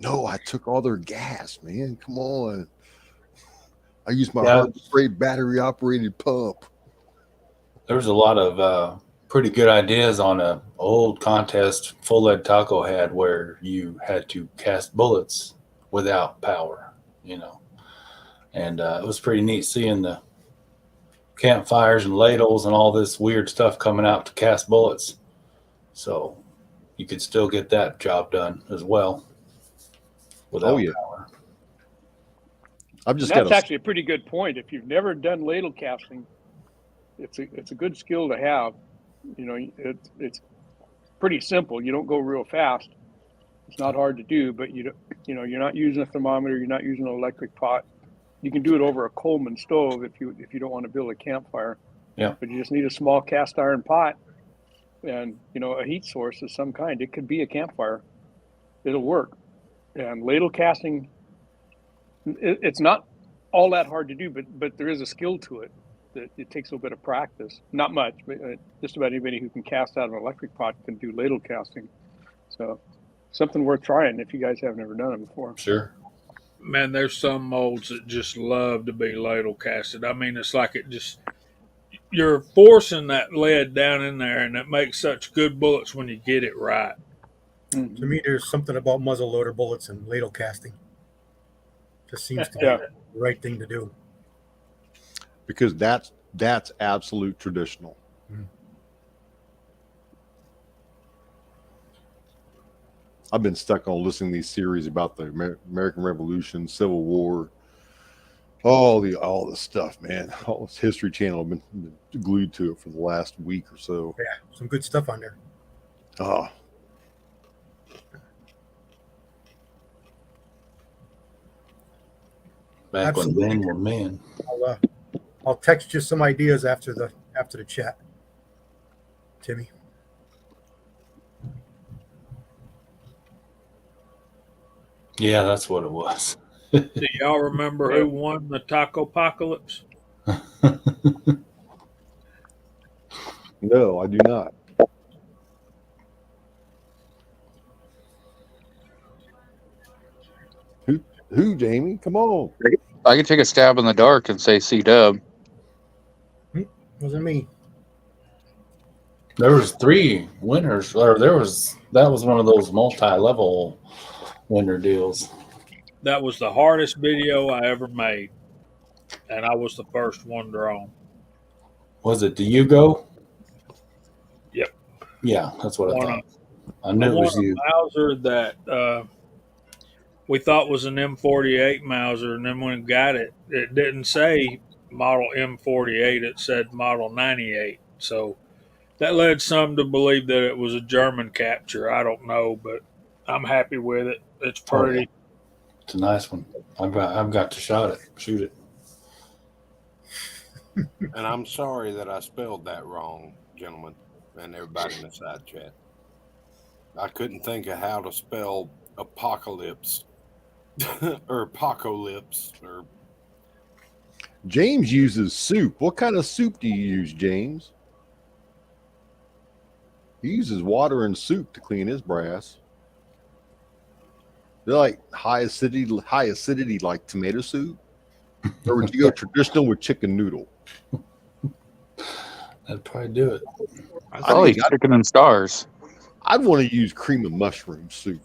No, I took all their gas, man. Come on. I used my Yeah, hard spray battery operated pump. there was a lot of pretty good ideas on a old contest Full Lead Taco had where you had to cast bullets without power, you know, and it was pretty neat seeing the campfires and ladles and all this weird stuff coming out to cast bullets. So you could still get that job done as well Oh without yeah. power. I've And just got that's a actually a pretty good point. If you've never done ladle casting, it's a good skill to have. You know, it's pretty simple. You don't go real fast. It's not hard to do, but you're not using a thermometer. You're not using an electric pot. You can do it over a Coleman stove if you don't want to build a campfire. Yeah. But you just need a small cast iron pot and a heat source of some kind. It could be a campfire. It'll work. And ladle casting, it's not all that hard to do, but there is a skill to it. That it takes a little bit of practice. Not much, but just about anybody who can cast out of an electric pot can do ladle casting. So something worth trying if you guys have never done it before. Sure. Man, there's some molds that just love to be ladle casted. I mean, it's like you're forcing that lead down in there, and it makes such good bullets when you get it right. Mm-hmm. To me, there's something about muzzle loader bullets and ladle casting. Just seems to be Yeah. the right thing to do. because that's absolute traditional. Mhm. I've been stuck on listening to these series about the American Revolution, Civil War, all the stuff, man. All this History Channel. I've been glued to it for the last week or so. Yeah, some good stuff on there. Oh, Back when Absolutely. men were men. I'll text you some ideas after the chat, Timmy. Yeah, that's what it was. Do y'all remember who won the Taco Apocalypse? no, I do not. Who, Jamie? Come on. I can take a stab in the dark and say C Dub. Wasn't me. There was three winners, or that was one of those multi-level winner deals. That was the hardest video I ever made, and I was the first one drawn. Was it the Yugo? Yep. Yeah, that's what I Won thought. I knew it was a you. Mauser that we thought was an M48 Mauser, and then when we got it, it didn't say model M48; it said model 98. So that led some to believe that it was a German capture. I don't know, but I'm happy with it. It's pretty. Oh, yeah. It's a nice one. I've got to shoot it. And I'm sorry that I spelled that wrong, gentlemen, and everybody in the side chat. I couldn't think of how to spell apocalypse or apocalypse or James uses soup. What kind of soup do you use, James? He uses water and soup to clean his brass. They're like high acidity like tomato soup. Or would you go traditional with chicken noodle? That'd probably do it. Probably chicken and stars. I'd want to use cream of mushroom soup.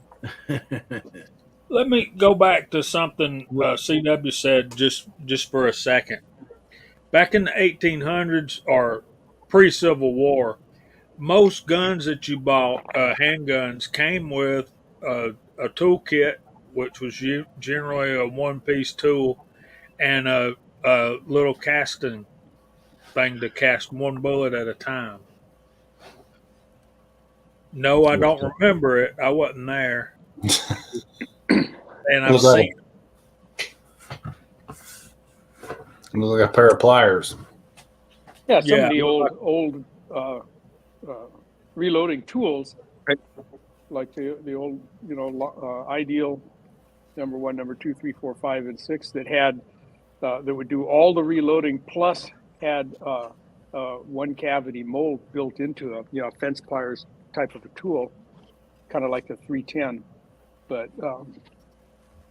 Let me go back to something CW said just for a second. Back in the 1800s or pre-Civil War, most guns that you bought, handguns, came with a toolkit, which was generally a one-piece tool, and a little casting thing to cast one bullet at a time. No, I don't remember it. I wasn't there. And I've Looks like- seen It looked like a pair of pliers. Yeah, some Yeah. of the old reloading tools, like the old Ideal number 1, number 2, 3, 4, 5, and 6 that had that would do all the reloading plus had one cavity mold built into a fence pliers type of a tool. kind of like the 310. But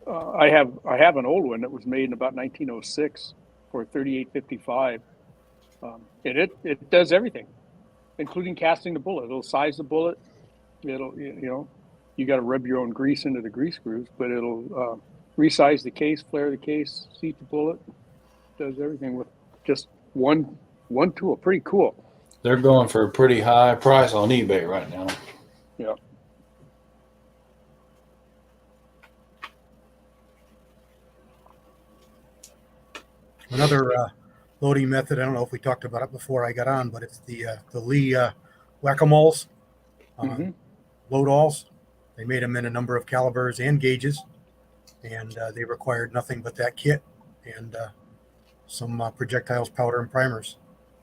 I have an old one that was made in about 1906 for 3855, and it does everything, including casting the bullet. It'll size the bullet. It'll you got to rub your own grease into the grease screws, but it'll resize the case, flare the case, seat the bullet. Does everything with just one tool. Pretty cool. They're going for a pretty high price on eBay right now. Yeah. Another loading method. I don't know if we talked about it before I got on, but it's the Lee whack-a-moles, load-alls. They made them in a number of calibers and gauges, and they required nothing but that kit and some projectiles, powder, and primers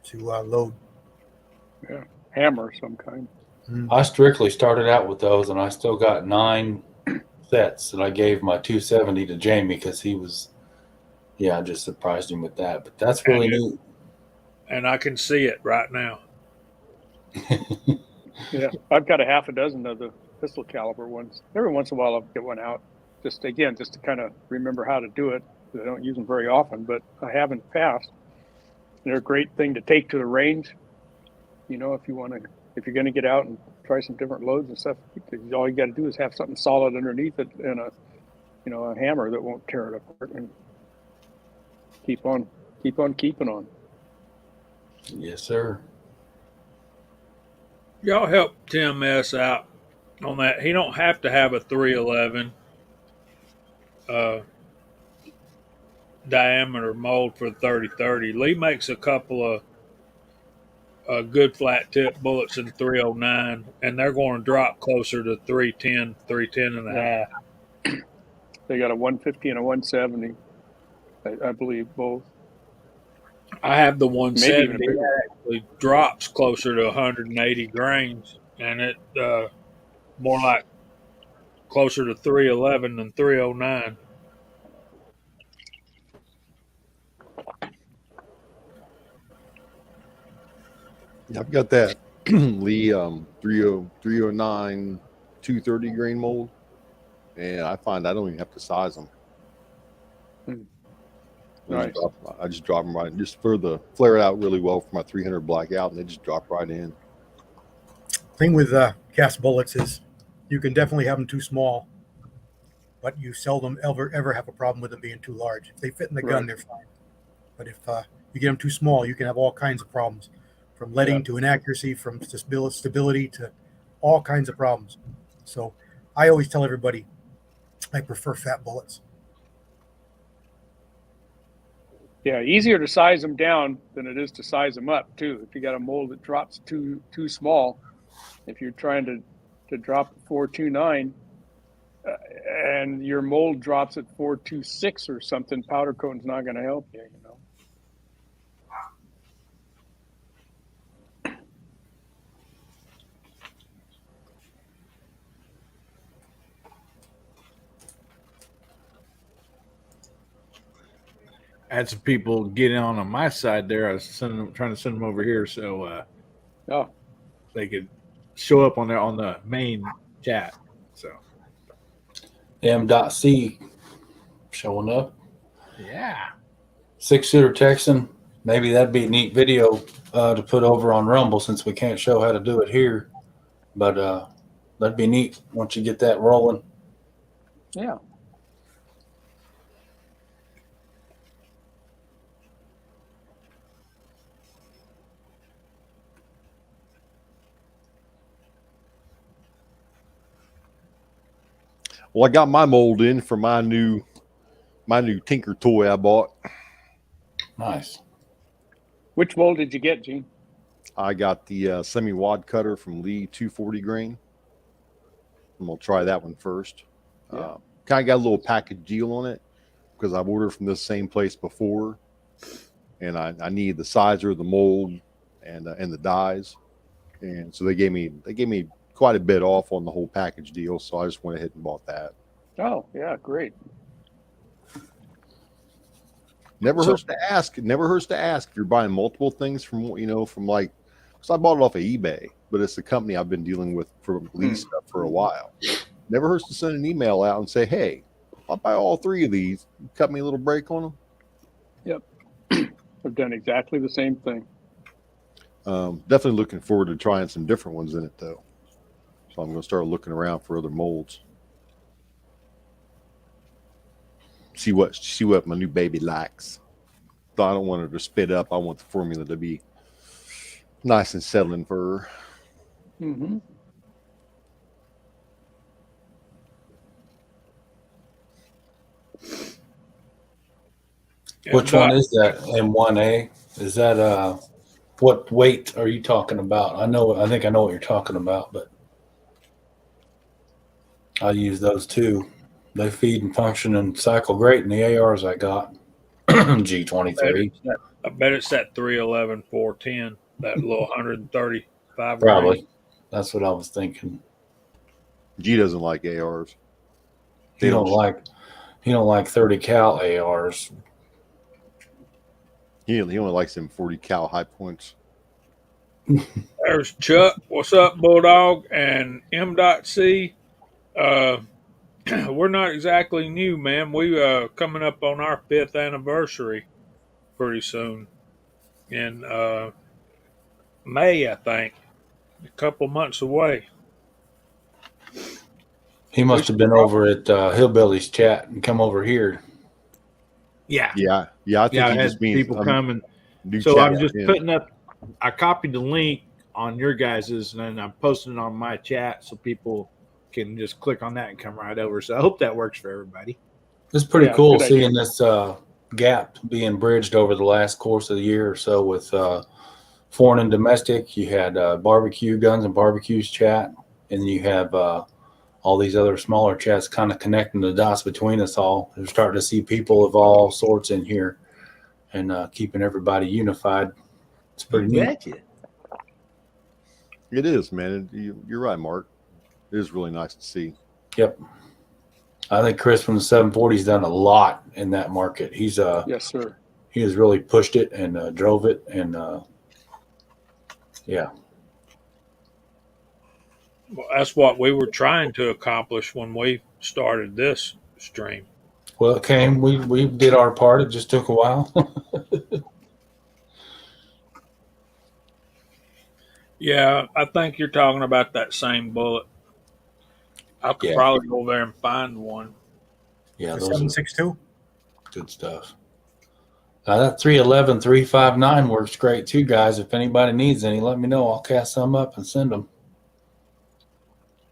to load. Yeah, hammer of some kind. I strictly started out with those, and I still got 9 sets, and I gave my 270 to Jamie because he was, I just surprised him with that. But that's really neat. And I can see it right now. Yeah, I've got a half a dozen of the pistol caliber ones. Every once in a while, I'll get one out, just to kind of remember how to do it. I don't use them very often, but I have in the past. They're a great thing to take to the range. If you're going to get out and try some different loads and stuff, all you got to do is have something solid underneath it and a hammer that won't tear it apart, and keep on keeping on. Yes, sir. Y'all help Tim S out on that. He don't have to have a 311 diameter mold for 30-30. Lee makes a couple of good flat tip bullets in 309, and they're going to drop closer to 310 and a half. They got a 150 and a 170, I believe, both. I have the 170. Maybe even It actually drops closer to 180 grains, and it more like closer to 311 than 309. I've got that Lee 309 230 grain mold, and I find I don't even have to size them. Nice. I just drop them right, just flare it out really well for my 300 blackout, and they just drop right in. Thing with cast bullets is you can definitely have them too small, but you seldom ever have a problem with them being too large. If they fit in the gun, they're fine. But if you get them too small, you can have all kinds of problems, from leading to inaccuracy, from stability to all kinds of problems. So I always tell everybody I prefer fat bullets. Yeah, easier to size them down than it is to size them up too. If you got a mold that drops too small, if you're trying to drop 429 and your mold drops at 426 or something, powder coating's not going to help you. I had some people get on my side there. I was trying to send them over here so they could show up on the main chat. So M.C. showing up. Yeah. 6-shooter Texan. Maybe that'd be a neat video to put over on Rumble, since we can't show how to do it here. But that'd be neat once you get that rolling. Yeah. Well, I got my mold in for my new Tinker toy I bought. Nice. Which mold did you get, Gene? I got the semi-wad cutter from Lee 240 grain. I'm going to try that one first. Yeah. Kind of got a little package deal on it because I've ordered from this same place before, and I need the sizer, the mold, and the dies, and so they gave me quite a bit off on the whole package deal. So I just went ahead and bought that. Oh, yeah, great. Never hurts to ask. It never hurts to ask if you're buying multiple things from like, because I bought it off of eBay. but it's a company I've been dealing with for lease stuff for a while. Never hurts to send an email out and say, hey, I'll buy all 3 of these. Cut me a little break on them. Yep. I've done exactly the same thing. Definitely looking forward to trying some different ones in it, though. So I'm going to start looking around for other molds. See what my new baby likes. Though I don't want her to spit up. I want the formula to be nice and settling for her. Mm-hmm. Which one is that M1A? Is that what weight are you talking about? I think I know what you're talking about, but I use those too. They feed and function and cycle great in the ARs I got. G23. I bet it's that 311 410, that little 135 Probably. grain. That's what I was thinking. G doesn't like ARs. He don't like 30 cal ARs. He only likes them 40 cal high points. There's Chuck. What's up, Bulldog? And M.C. We're not exactly new, man. We coming up on our 5th anniversary pretty soon in May, I think. A couple months away. He must have been over at Hillbilly's chat and come over here. Yeah. Yeah. I think Yeah, I he had just means people coming. new So chat I'm just in. putting up, I copied the link on your guys's and then I'm posting it on my chat so people can just click on that and come right over. So I hope that works for everybody. It's pretty Yeah, cool good seeing this gap being bridged over the last course of the year or so with foreign and domestic. You had barbecue, guns and barbecues chat, and you have all these other smaller chats kind of connecting the dots between us all. We're starting to see people of all sorts in here and keeping everybody unified. It's pretty neat. It is, man. You're right, Mark. It is really nice to see. Yep. I think Chris from the 740's done a lot in that market. He's Yes, sir. he has really pushed it and drove it, and yeah. Well, that's what we were trying to accomplish when we started this stream. Well, it came. We did our part. It just took a while. Yeah, I think you're talking about that same bullet. I could Yeah. probably go there and find one. Yeah, The those are 762. good stuff. That 311 359 works great too, guys. If anybody needs any, let me know. I'll cast some up and send them.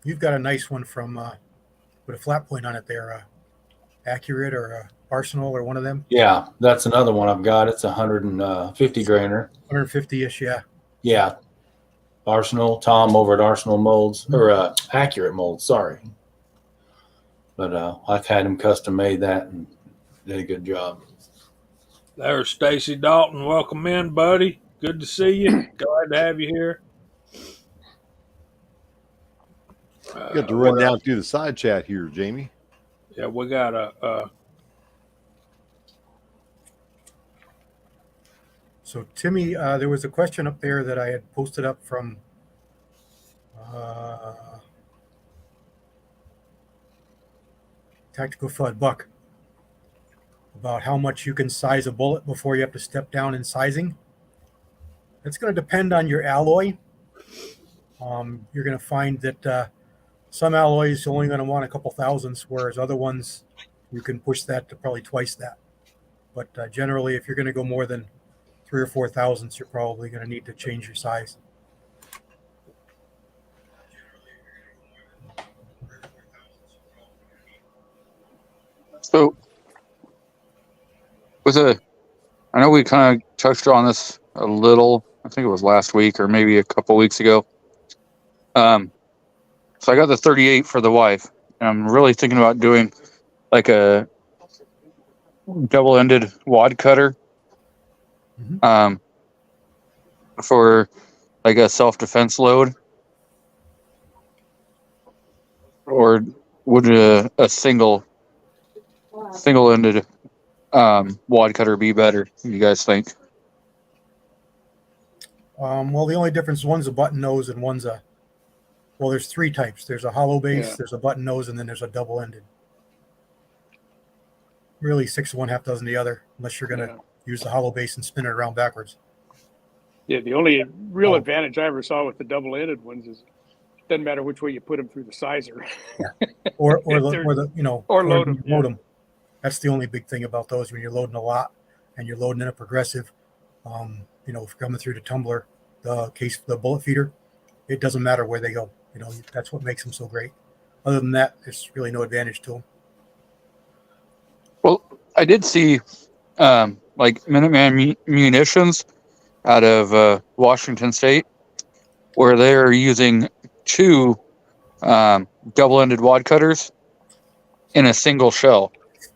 You've got a nice one from with a flat point on it there. Accurate or Arsenal or one of them. Yeah, that's another one I've got. It's 150 grainer. 150-ish, yeah. Yeah. Arsenal, Tom over at Arsenal Molds, or Accurate Molds, sorry. But I've had him custom made that and did a good job. There's Stacy Dalton. Welcome in, buddy. Good to see you. Glad to have you here. You got to run down through the side chat here, Jamie. Yeah, we got a So Timmy, there was a question up there that I had posted up from Tactical Flood Buck about how much you can size a bullet before you have to step down in sizing. It's going to depend on your alloy. You're going to find that some alloys you're only going to want a couple thousandths, whereas other ones you can push that to probably twice that. But generally, if you're going to go more than 3 or 4 thousandths, you're probably going to need to change your size. So, I know we kind of touched on this a little. I think it was last week or maybe a couple weeks ago. So I got the 38 for the wife, and I'm really thinking about doing like a double-ended wad cutter. For like a self-defense load, or would a single-ended wad cutter be better? You guys think? Well, the only difference, one's a button nose and one's a, well, there's three types. There's a hollow base, Yeah. there's a button nose, and then there's a double-ended. Really, 6 of one, half dozen the other, unless you're going to Yeah. use the hollow base and spin it around backwards. Yeah, the only real Oh. advantage I ever saw with the double-ended ones is it doesn't matter which way you put them through the sizer. Or They're- the you know, or load you 'em, yeah. load 'em. That's the only big thing about those when you're loading a lot and you're loading in a progressive. You know, if you're coming through the tumbler, the bullet feeder, it doesn't matter where they go. You know, that's what makes them so great. Other than that, there's really no advantage to them. Well, I did see like Minuteman Munitions out of Washington State, where they're using 2 double-ended wad cutters in a single shell,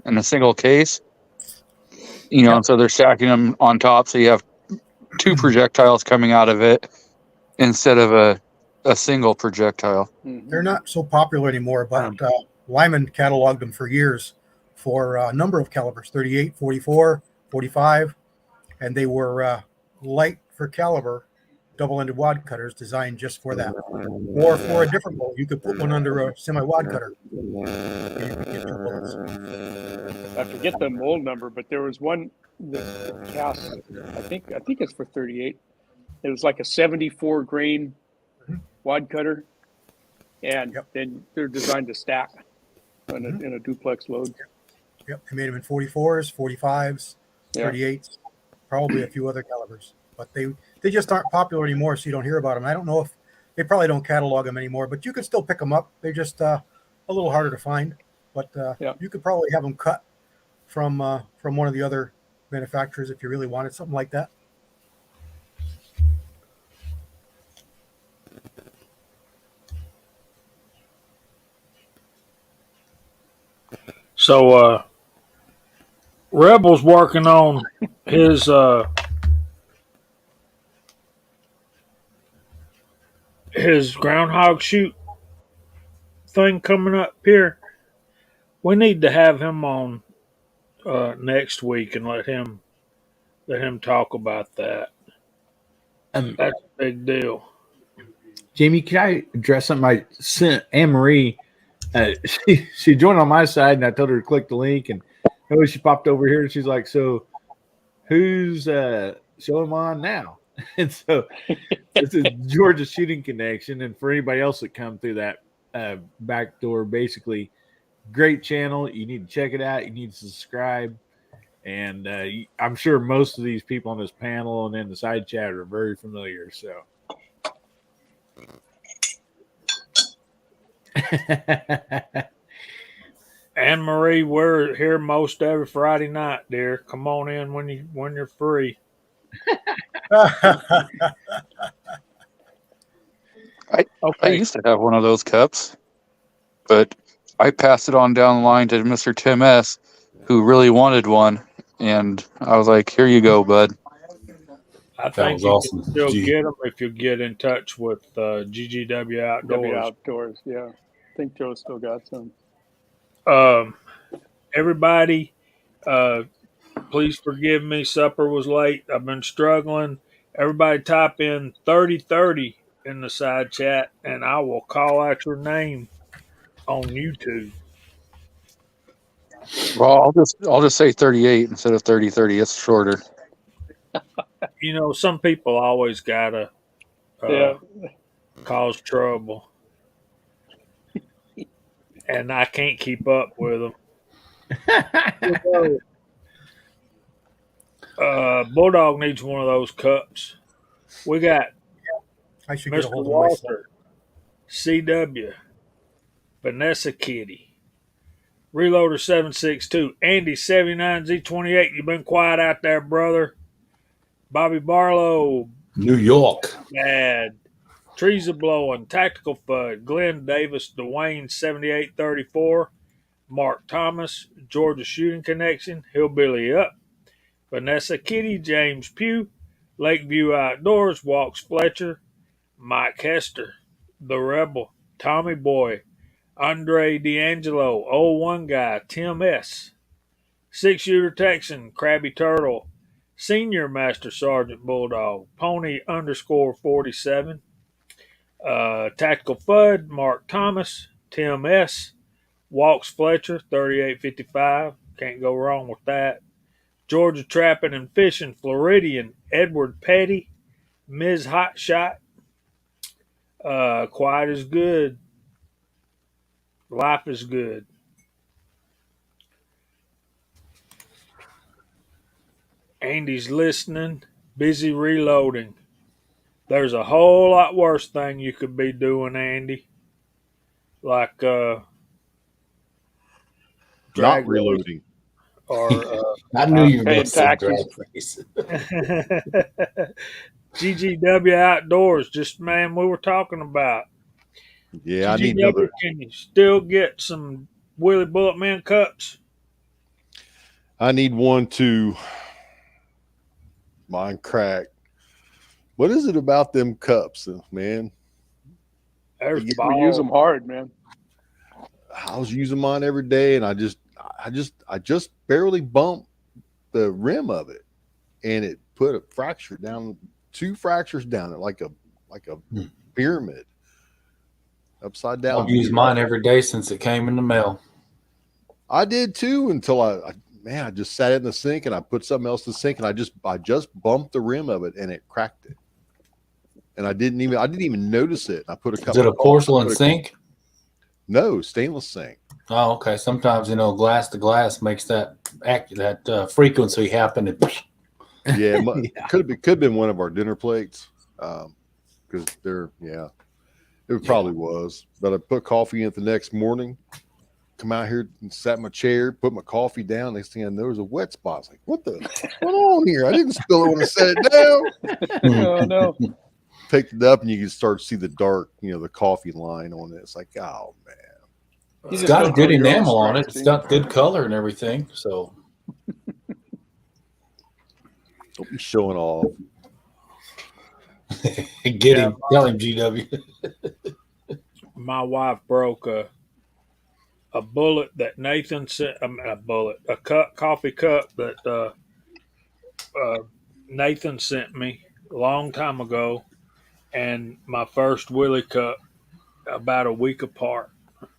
in a single case. You know, and so they're stacking them on top, so you have 2 projectiles coming out of it instead of a single projectile. Mhm. They're not so popular anymore, but Lyman cataloged them for years for a number of calibers, 38, 44, 45, and they were light for caliber double-ended wad cutters designed just for that. Or for a different bolt, you could put one under a semi-wad cutter. And you could get 2 bullets. I forget the mold number, but there was one that cast. I think it's for 38. It was like a 74 grain wad cutter, and Yep. then they're designed to stack in a duplex load. Yep, they made them in 44s, 45s, Yeah. 38s, probably a few other calibers. But they just aren't popular anymore, so you don't hear about them. I don't know if they probably don't catalog them anymore, but you can still pick them up. They're just a little harder to find. But Yeah. you could probably have them cut from one of the other manufacturers if you really wanted something like that. So Rebel's working on his groundhog shoot thing coming up here. We need to have him on next week and let him talk about that. That's a big deal. Jamie, can I address something? I sent Anne Marie. She joined on my side, and I told her to click the link, and she popped over here, and she's like, "So, who's showing on now?" And so, this is Georgia Shooting Connection, and for anybody else that come through that back door, basically, great channel. You need to check it out. You need to subscribe, and I'm sure most of these people on this panel and in the side chat are very familiar. So. Anne Marie, we're here most every Friday night, dear. Come on in when you're free. I used to have one of those cups, but I passed it on down the line to Mr. Tim S., who really wanted one, and I was like, "Here you go, bud." I That think was you awesome. can still Gee. get them if you get in touch with GGW W Outdoors. Outdoors, yeah. I think Joe still got some. Everybody, please forgive me. Supper was late. I've been struggling. Everybody type in 3030 in the side chat, and I will call out your name on YouTube. Well, I'll just say 38 instead of 3030. It's shorter. You know, some people always gotta Yeah. cause trouble, and I can't keep up with them. Bulldog needs one of those cups. We got I should get a Mr. hold of myself. Walter, CW, Vanessa Kitty, Reloader 762, Andy 79Z28. You've been quiet out there, brother. Bobby Barlow, New York. Bad, Trees are Blowing, Tactical Fud, Glenn Davis, Dwayne 7834, Mark Thomas, Georgia Shooting Connection, Hillbilly Up, Vanessa Kitty, James Pugh, Lakeview Outdoors, Walks Fletcher, Mike Hester, The Rebel, Tommy Boy, Andre D'Angelo, Old One Guy, Tim S., Six Shooter Texan, Krabby Turtle, Senior Master Sergeant Bulldog, Pony _47. Tactical Fudd, Mark Thomas, Tim S. Walks Fletcher, 3855. Can't go wrong with that. Georgia Trapping and Fishing Floridian, Edward Petty, Ms. Hotshot. Quiet is good. Life is good. Andy's listening, busy reloading. There's a whole lot worse thing you could be doing, Andy. Like Not drag reloading. or I knew you were paying going to say taxes. drag race. GGW Outdoors. Just man, we were talking about. Yeah, I need GGW, another. can you still get some Willie Bullet Man cups? I need one to mine crack. What is it about them cups, man? There's We We use them hard, man. I was using mine every day, and I just barely bumped the rim of it, and it put a fracture down, 2 fractures down it, like a pyramid, upside down. I've used mine every day since it came in the mail. I did too, until I just sat it in the sink and I put something else in the sink, and I just bumped the rim of it and it cracked it. And I didn't even notice it. I put a couple. Is it a porcelain sink? No, stainless sink. Oh, okay. Sometimes glass to glass makes that frequency happen. Yeah, could have been one of our dinner plates, because it probably was. But I put coffee in it the next morning. Come out here and sat in my chair, put my coffee down. Next thing I know, there was a wet spot. I was like, what's going on here? I didn't spill it when I set it down. Oh no. Picked it up, and you can start to see the dark, the coffee line on it. It's like, oh man. It's got a good enamel on it. It's got good color and everything. So Don't be showing off. get him. Tell him, GW. My wife broke a bullet that Nathan sent. A coffee cup that Nathan sent me a long time ago, and my first Willie cup about a week apart.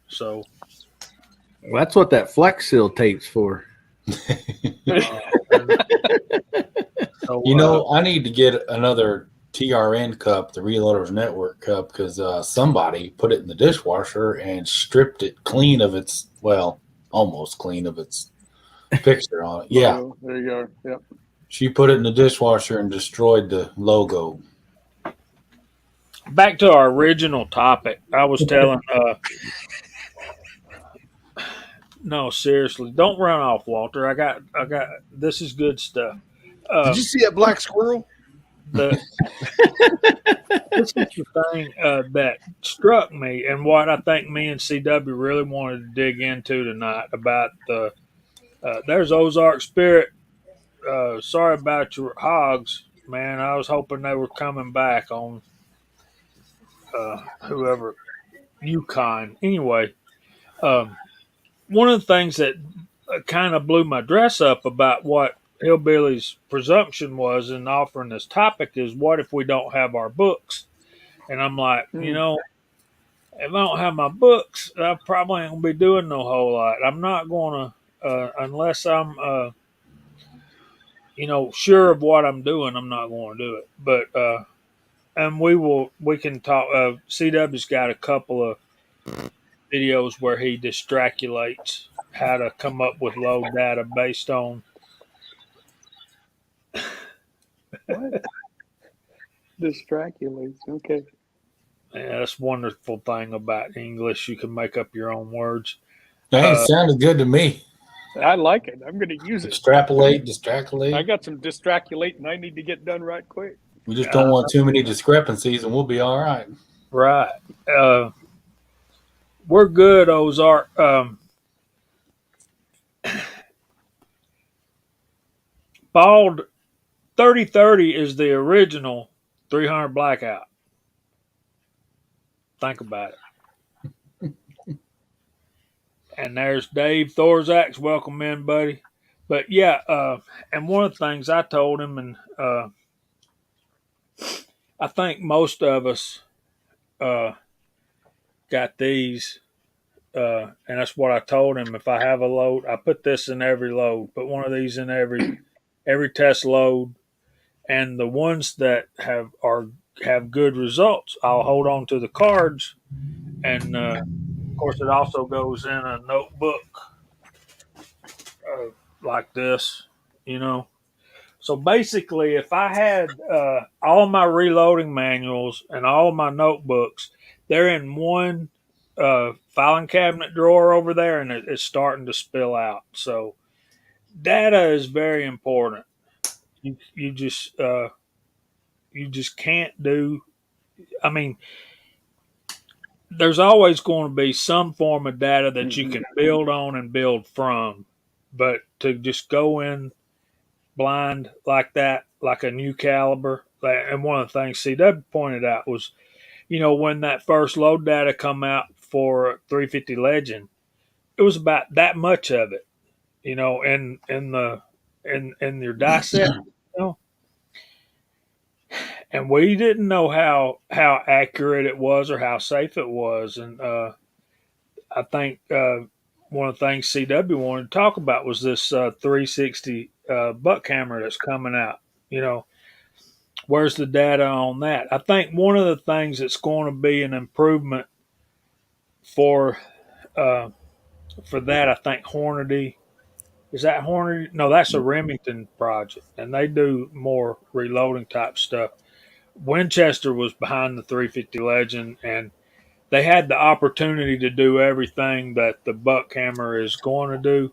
So Well, that's what that Flex Seal tape's for. I need to get another TRN cup, the Reloaders Network cup, because somebody put it in the dishwasher and stripped it clean of its, almost clean of its picture on it. Yeah. Oh, there you go. Yep. She put it in the dishwasher and destroyed the logo. back to our original topic. I was telling. No, seriously, don't run off, Walter. I got. This is good stuff. Did you see that black squirrel? This is the thing that struck me, and what I think me and CW really wanted to dig into tonight about the. There's Ozark Spirit. Sorry about your hogs, man. I was hoping they were coming back on whoever Yukon. Anyway, one of the things that kind of blew my dress up about what Hillbilly's presumption was in offering this topic is, what if we don't have our books? And I'm like, if I don't have my books, I probably ain't gonna be doing no whole lot. I'm not gonna unless I'm sure of what I'm doing. I'm not going to do it. But and we can talk. CW's got a couple of videos where he distraculates how to come up with low data based on. What? Distraculates. Okay. Yeah, that's wonderful thing about English. You can make up your own words. Hey, it sounded good to me. I like it. I'm going to use it. Distractolate. I got some distraculating I need to get done right quick. We just don't want too many discrepancies, and we'll be all right. Right. We're good, Ozark. Bald 3030 is the original 300 Blackout. Think about it. And there's Dave Thorzak's. Welcome in, buddy. But yeah, and one of the things I told him, and I think most of us uh, got these, and that's what I told him. If I have a load, I put this in every load. Put one of these in every test load, and the ones that have good results, I'll hold on to the cards, and of course, it also goes in a notebook like this, you know. So basically, if I had all my reloading manuals and all my notebooks, they're in one filing cabinet drawer over there, and it's starting to spill out. So data is very important. You just can't do. I mean, there's always going to be some form of data that you can build on and build from, but to just go in blind like that, like a new caliber. And one of the things CW pointed out was, when that first load data come out for 350 Legend, it was about that much of it, in your die set, and we didn't know how accurate it was or how safe it was. And I think one of the things CW wanted to talk about was this 360 buck camera that's coming out. Where's the data on that? I think one of the things that's going to be an improvement for uh, that, I think Hornady, is that Hornady? No, that's a Remington project, and they do more reloading type stuff. Winchester was behind the 350 Legend, and they had the opportunity to do everything that the buck hammer is going to do,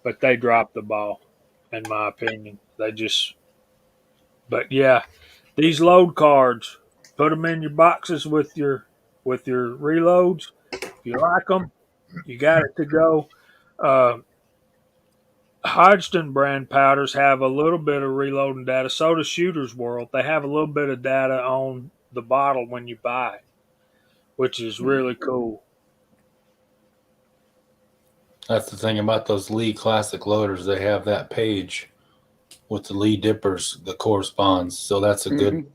but they dropped the ball, in my opinion. But yeah, these load cards, put them in your boxes with your reloads. If you like them, you got it to go. Uh, Hodgson brand powders have a little bit of reloading data. So does Shooter's World. They have a little bit of data on the bottle when you buy it, which is really cool. That's the thing about those Lee Classic loaders. They have that page with the Lee dippers that corresponds. So that's a good.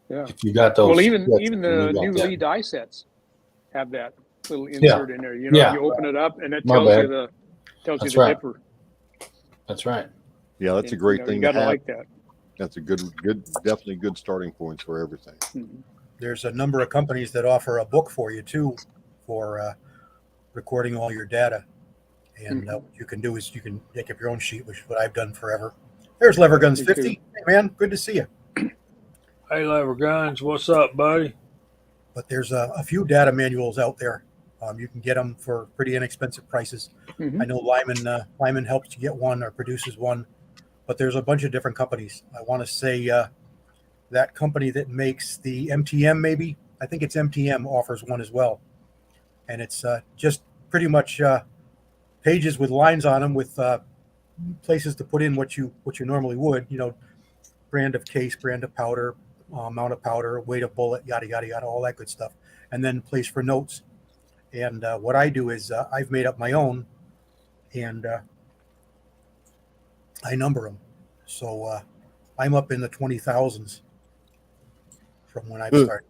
Yeah. If you got those. Well, even the new Lee die sets have that little insert in there. You open it up and it tells you the dipper. That's right. Yeah, that's a great thing. You gotta like that. That's a good, definitely good starting points for everything. There's a number of companies that offer a book for you too, for recording all your data. And what you can do is you can make up your own sheet, which is what I've done forever. There's Lever Guns 50. Hey, man, good to see you. Hey, Lever Guns, what's up, buddy? But there's a few data manuals out there. You can get them for pretty inexpensive prices. I know Lyman helps you get one or produces one, but there's a bunch of different companies. I want to say that company that makes the MTM, maybe, I think it's MTM, offers one as well. And it's just pretty much pages with lines on them with places to put in what you normally would, brand of case, brand of powder, amount of powder, weight of bullet, yada, yada, yada, all that good stuff. And then place for notes. And what I do is I've made up my own, and I number them. So I'm up in the 20,000s from when I started.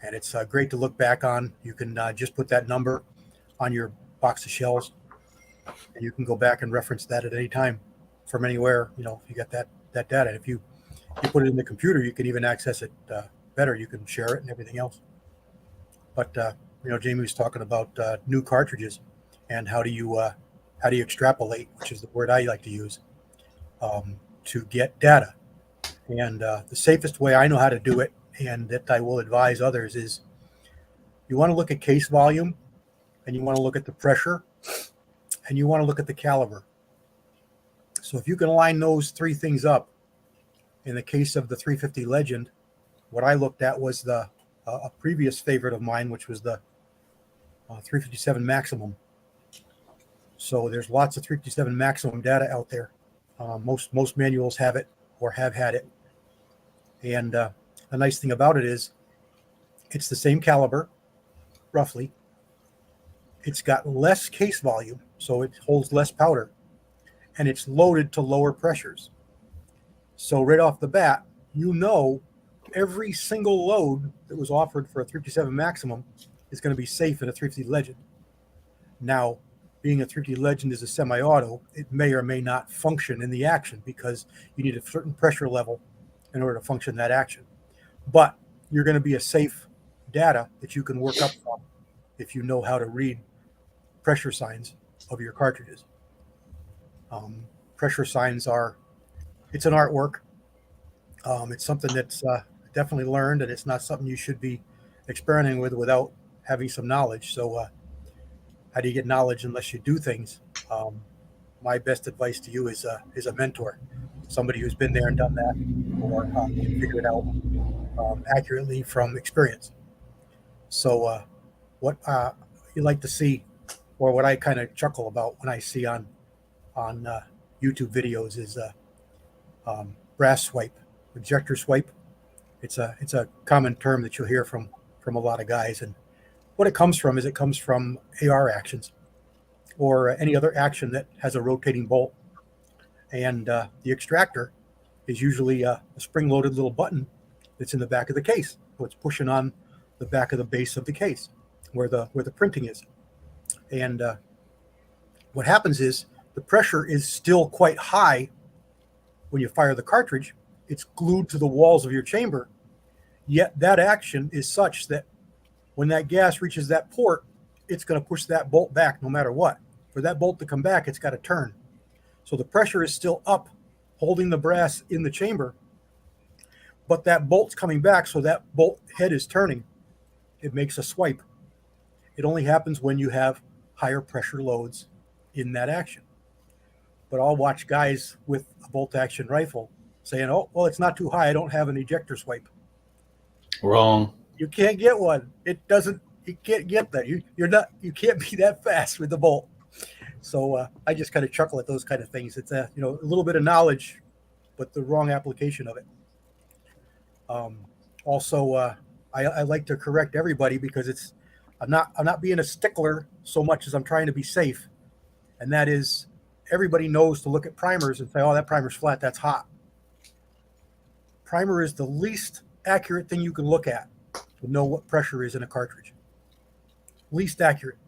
And it's great to look back on. You can just put that number on your box of shells, and you can go back and reference that at any time from anywhere. If you got that data. And if you put it in the computer, you can even access it better. You can share it and everything else. But Jamie was talking about new cartridges and how do you extrapolate, which is the word I like to use, to get data. And the safest way I know how to do it, and that I will advise others, is you want to look at case volume, and you want to look at the pressure, and you want to look at the caliber. So if you can line those three things up, in the case of the 350 Legend, what I looked at was a previous favorite of mine, which was the 357 Maximum. So there's lots of 357 Maximum data out there. Most manuals have it or have had it. And the nice thing about it is it's the same caliber, roughly. It's got less case volume, so it holds less powder. and it's loaded to lower pressures. So right off the bat, you know every single load that was offered for a 357 maximum is going to be safe in a 350 Legend. Now, being a 350 Legend is a semi-auto, it may or may not function in the action because you need a certain pressure level in order to function that action. But you're going to be a safe data that you can work up from if you know how to read pressure signs of your cartridges. Pressure signs it's an artwork. It's something that's definitely learned, and it's not something you should be experimenting with without having some knowledge. So how do you get knowledge unless you do things? My best advice to you is a mentor, somebody who's been there and done that, or can figure it out accurately from experience. So what you like to see, or what I kind of chuckle about when I see on YouTube videos is brass swipe, ejector swipe. It's a common term that you'll hear from a lot of guys, and what it comes from AR actions or any other action that has a rotating bolt, and the extractor is usually a spring-loaded little button that's in the back of the case. So it's pushing on the back of the base of the case where the printing is, and what happens is the pressure is still quite high when you fire the cartridge. It's glued to the walls of your chamber, yet that action is such that when that gas reaches that port, it's going to push that bolt back no matter what. For that bolt to come back, it's got to turn. So the pressure is still up, holding the brass in the chamber, but that bolt's coming back, so that bolt head is turning. It makes a swipe. It only happens when you have higher pressure loads in that action. But I'll watch guys with a bolt action rifle saying, oh, well, it's not too high, I don't have an ejector swipe. Wrong. You can't get one. You can't get that. You can't be that fast with the bolt. So I just kind of chuckle at those kind of things. It's a little bit of knowledge, but the wrong application of it. Also, I like to correct everybody because I'm not being a stickler so much as I'm trying to be safe. And that is, everybody knows to look at primers and say, oh, that primer's flat, that's hot. Primer is the least accurate thing you can look at to know what pressure is in a cartridge. Least accurate.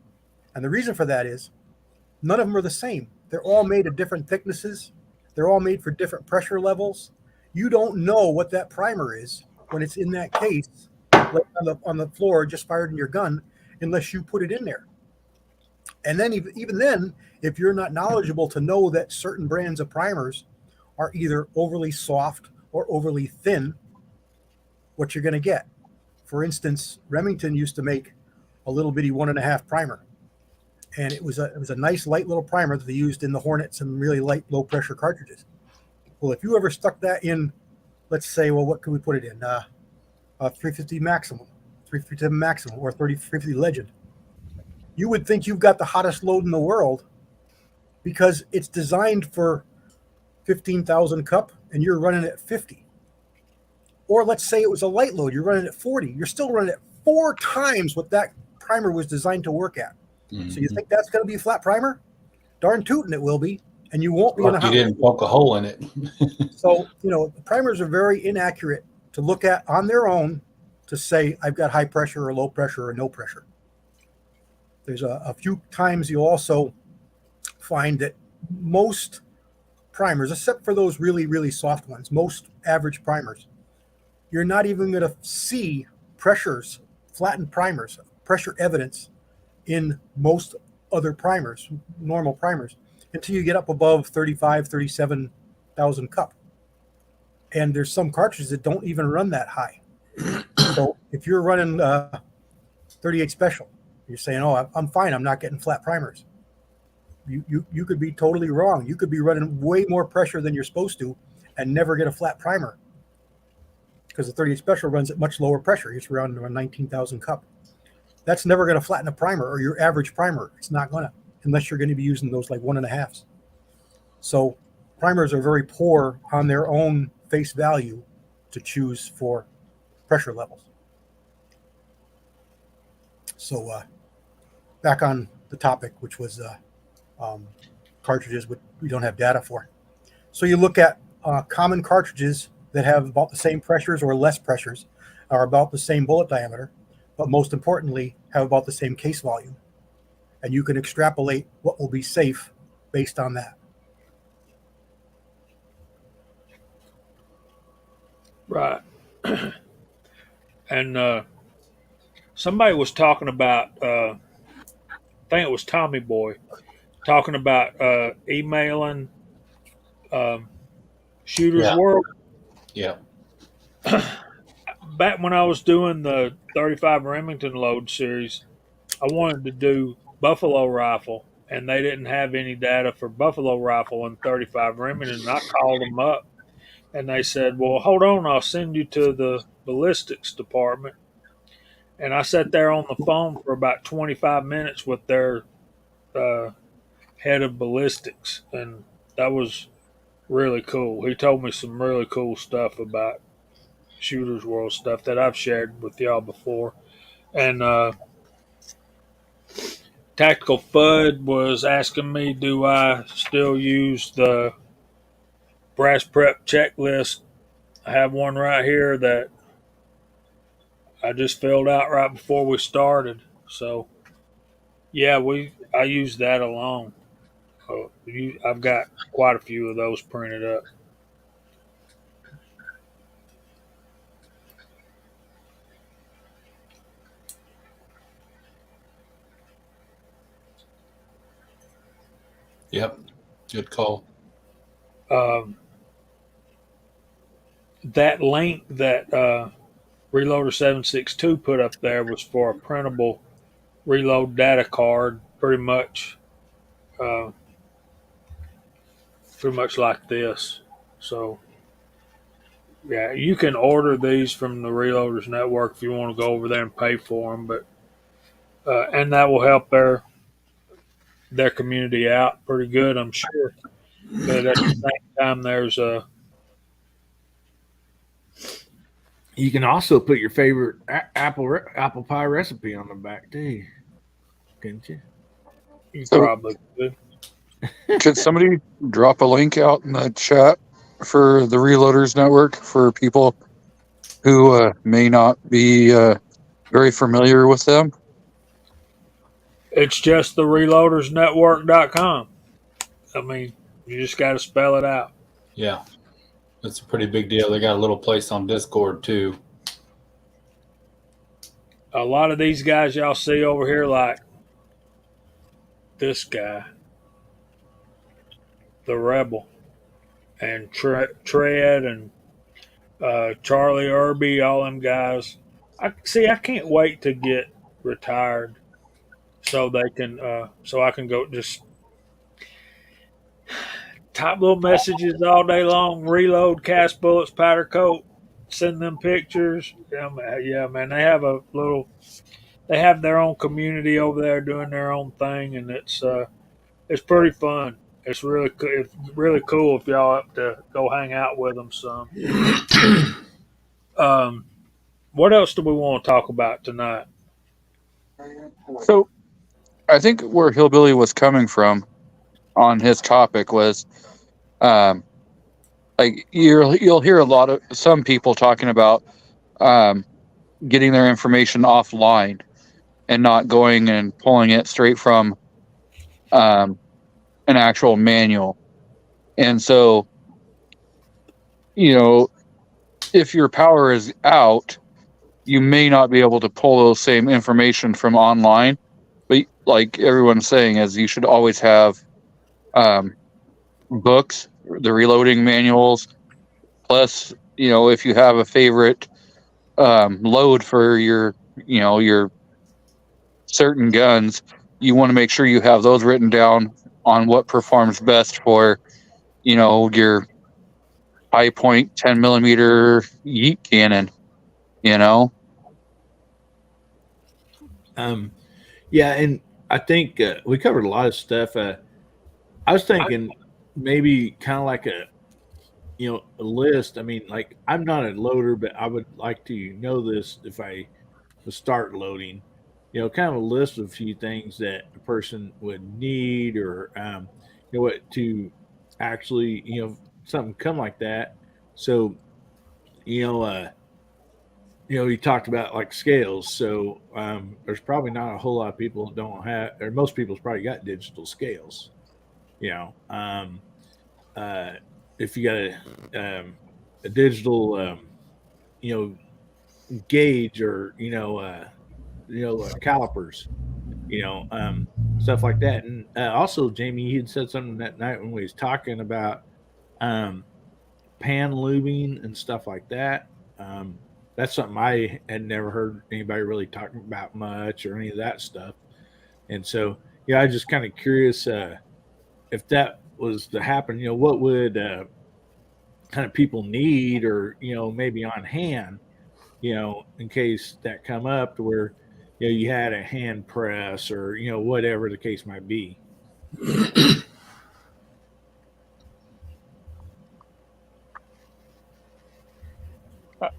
And the reason for that is none of them are the same. They're all made of different thicknesses. They're all made for different pressure levels. You don't know what that primer is when it's in that case, like on the floor, just fired in your gun, unless you put it in there. And then even then, if you're not knowledgeable to know that certain brands of primers are either overly soft or overly thin, what you're going to get. For instance, Remington used to make a little bitty 1.5 primer, and it was a nice light little primer that they used in the Hornets and really light low pressure cartridges. Well, if you ever stuck that in, let's say, well, what could we put it in? A 350 maximum, 357 maximum, or 350 Legend. You would think you've got the hottest load in the world because it's designed for 15,000 cup and you're running at 50. Or let's say it was a light load, you're running at 40. You're still running at 4 times what that primer was designed to work at. Mm-hmm. So you think that's going to be a flat primer? Darn tootin' it will be, and you won't be in a hot. You didn't poke a hole in it. So, the primers are very inaccurate to look at on their own to say I've got high pressure or low pressure or no pressure. There's a few times you'll also find that most primers, except for those really, really soft ones, most average primers, you're not even going to see pressures, flattened primers, pressure evidence in most other primers, normal primers, until you get up above 35, 37,000 cup. And there's some cartridges that don't even run that high. So if you're running 38 special, you're saying, oh, I'm fine, I'm not getting flat primers. You could be totally wrong. You could be running way more pressure than you're supposed to and never get a flat primer, because the 38 special runs at much lower pressure. It's around 19,000 cup. That's never going to flatten a primer, or your average primer. It's not going to, unless you're going to be using those like 1.5s. So primers are very poor on their own face value to choose for pressure levels. So back on the topic, which was cartridges we don't have data for. So you look at common cartridges that have about the same pressures or less pressures, are about the same bullet diameter, but most importantly, have about the same case volume. And you can extrapolate what will be safe based on that. Right. And somebody was talking about, I think it was Tommy Boy, talking about emailing Shooter's Yeah. World. Yeah. Back when I was doing the 35 Remington load series, I wanted to do Buffalo rifle, and they didn't have any data for Buffalo rifle and 35 Remington. And I called them up, and they said, "Well, hold on, I'll send you to the ballistics department." And I sat there on the phone for about 25 minutes with their head of ballistics, and that was really cool. He told me some really cool stuff about Shooter's World stuff that I've shared with y'all before. And Tactical Fud was asking me, do I still use the brass prep checklist? I have one right here that I just filled out right before we started. So yeah, I use that alone. I've got quite a few of those printed up. Yep. Good call. That link that Reloader 762 put up there was for a printable reload data card, pretty much like this. So yeah, you can order these from the Reloaders Network if you want to go over there and pay for them, but and that will help their community out pretty good, I'm sure. But at the same time, there's a You can also put your favorite apple pie recipe on the back too, couldn't you? you So- probably could. Could somebody drop a link out in the chat for the Reloaders Network for people who may not be very familiar with them? It's just the reloadersnetwork.com. I mean, you just got to spell it out. Yeah. It's a pretty big deal. They got a little place on Discord too. A lot of these guys y'all see over here, like this guy, the Rebel, and Tread, and Charlie Irby, all them guys. I can't wait to get retired so they can, so I can go just type little messages all day long, reload, cast bullets, powder coat, send them pictures. Yeah, man, they have their own community over there doing their own thing, and it's pretty fun. It's really cool if y'all up to go hang out with them some. What else do we want to talk about tonight? So, I think where Hillbilly was coming from on his topic was, like you'll hear a lot of some people talking about getting their information offline and not going and pulling it straight from an actual manual. And so, if your power is out, you may not be able to pull those same information from online. But like everyone's saying, is you should always have books, the reloading manuals, plus, if you have a favorite load for your certain guns, you want to make sure you have those written down on what performs best for, your high point 10 millimeter yeet cannon, Yeah, and I think we covered a lot of stuff. I was thinking maybe kind of like a list. I mean, like, I'm not a loader, but I would like to know this if I would start loading. Kind of a list of a few things that a person would need, or what to actually, something come like that. So, he talked about like scales. So there's probably not a whole lot of people that don't have, or most people's probably got digital scales. You know, uh, if you got a digital, gauge or calipers, stuff like that. And also, Jamie, you had said something that night when we was talking about um, pan lubing and stuff like that. That's something I had never heard anybody really talking about much or any of that stuff. And so, yeah, I was just kind of curious if that was to happen. What would kind of people need, or maybe on hand, in case that come up to where you had a hand press or whatever the case might be.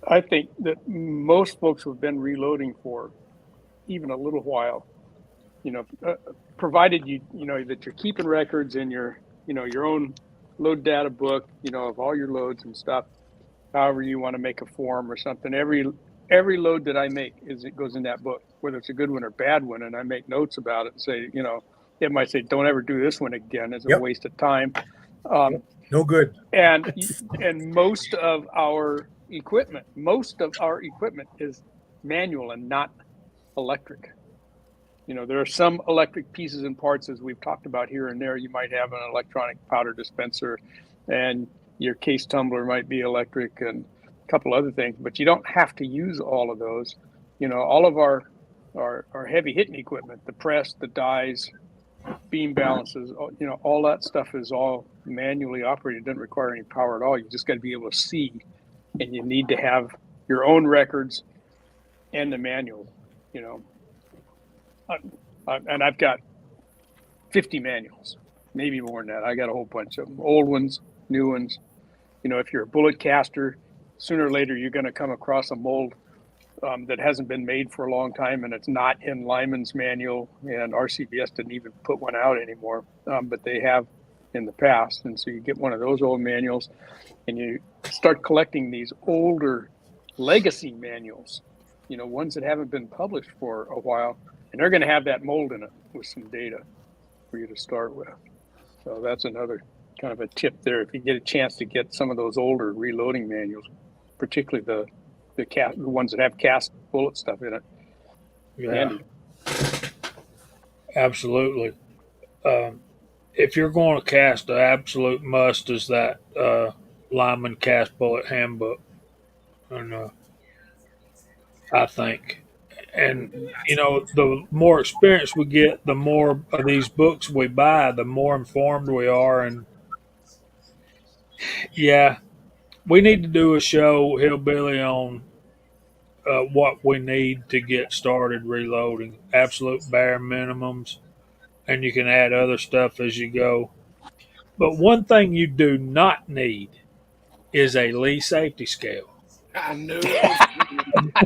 I think that most folks who have been reloading for even a little while, provided that you're keeping records in your own load data book, of all your loads and stuff. However you want to make a form or something. Every load that I make it goes in that book, whether it's a good one or bad one, and I make notes about it and say, it might say, don't ever do this one again. It's a waste of time. No good. And most of our equipment is manual and not electric. There are some electric pieces and parts, as we've talked about here and there. You might have an electronic powder dispenser, and your case tumbler might be electric, and a couple other things, but you don't have to use all of those. All of our heavy hitting equipment, the press, the dies, beam balances, all that stuff is all manually operated. It doesn't require any power at all. You just got to be able to see, and you need to have your own records and the manual, and I've got 50 manuals, maybe more than that. I got a whole bunch of them, old ones, new ones. If you're a bullet caster, sooner or later you're going to come across a mold that hasn't been made for a long time, and it's not in Lyman's manual, and RCBS didn't even put one out anymore, but they have in the past. And so you get one of those old manuals, and you start collecting these older legacy manuals, ones that haven't been published for a while, and they're going to have that mold in it with some data for you to start with. So that's another kind of a tip there. If you get a chance to get some of those older reloading manuals, particularly the ones that have cast bullet stuff in it. Yeah, handy. absolutely. If you're going to cast, the absolute must is that Lyman Cast Bullet Handbook, and I think. And the more experience we get, the more of these books we buy, the more informed we are. And yeah, we need to do a show, Hillbilly, on what we need to get started reloading. Absolute bare minimums, and you can add other stuff as you go. But one thing you do not need is a Lee safety scale. I knew it.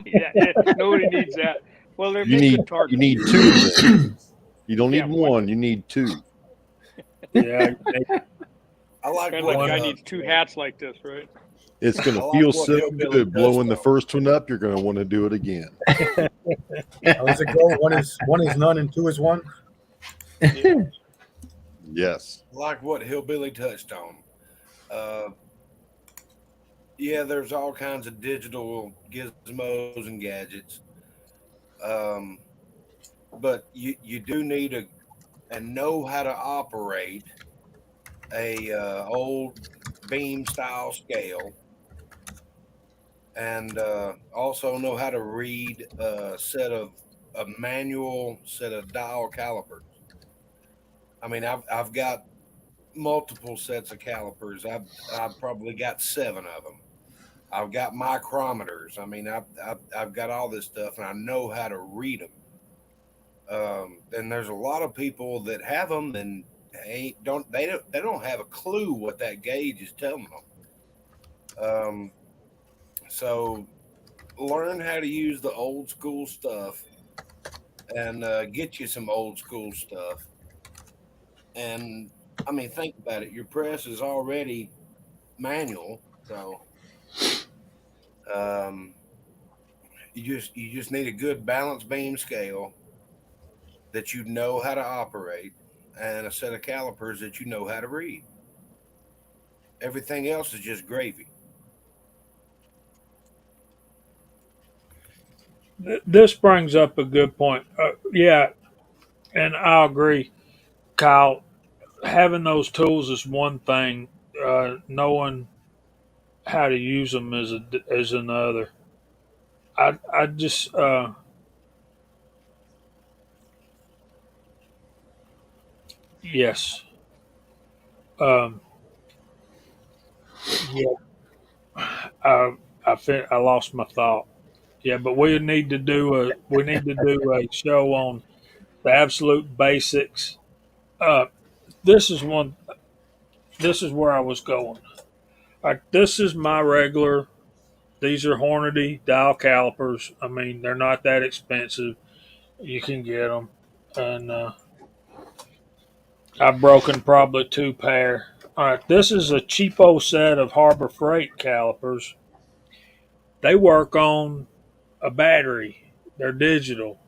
Yeah, nobody needs that. Well, they're You good need targets. you need two. Then. You don't need Yeah, one. You need two. Yeah, I like Kind of what like a guy needs two hats like this, right? It's going I to like feel what so Hillbilly good does, blowing the though. first one up. You're going to want to do it again. How does it go? One is none and two is one. Yes. like what Hillbilly touched on. Yeah, there's all kinds of digital gizmos and gadgets. But you do need and know how to operate a old beam style scale, and also know how to read a manual set of dial calipers. I mean, I've got multiple sets of calipers. I've probably got 7 of them. I've got micrometers. I mean, I've got all this stuff, and I know how to read them. And there's a lot of people that have them and they don't have a clue what that gauge is telling them. So learn how to use the old school stuff, and get you some old school stuff, and I mean, think about it. Your press is already manual, so um, you just need a good balance beam scale that you know how to operate, and a set of calipers that you know how to read. Everything else is just gravy. This brings up a good point. Yeah, and I agree, Kyle. Having those tools is one thing. Knowing how to use them is another. I just yes. Um, yeah. I lost my thought. Yeah, but we need to do a show on the absolute basics. Uh, this is one. This is where I was going. Like this is my regular. These are Hornady dial calipers. I mean, they're not that expensive. You can get them, and I've broken probably two pair. All right, this is a cheapo set of Harbor Freight calipers. They work on a battery. They're digital.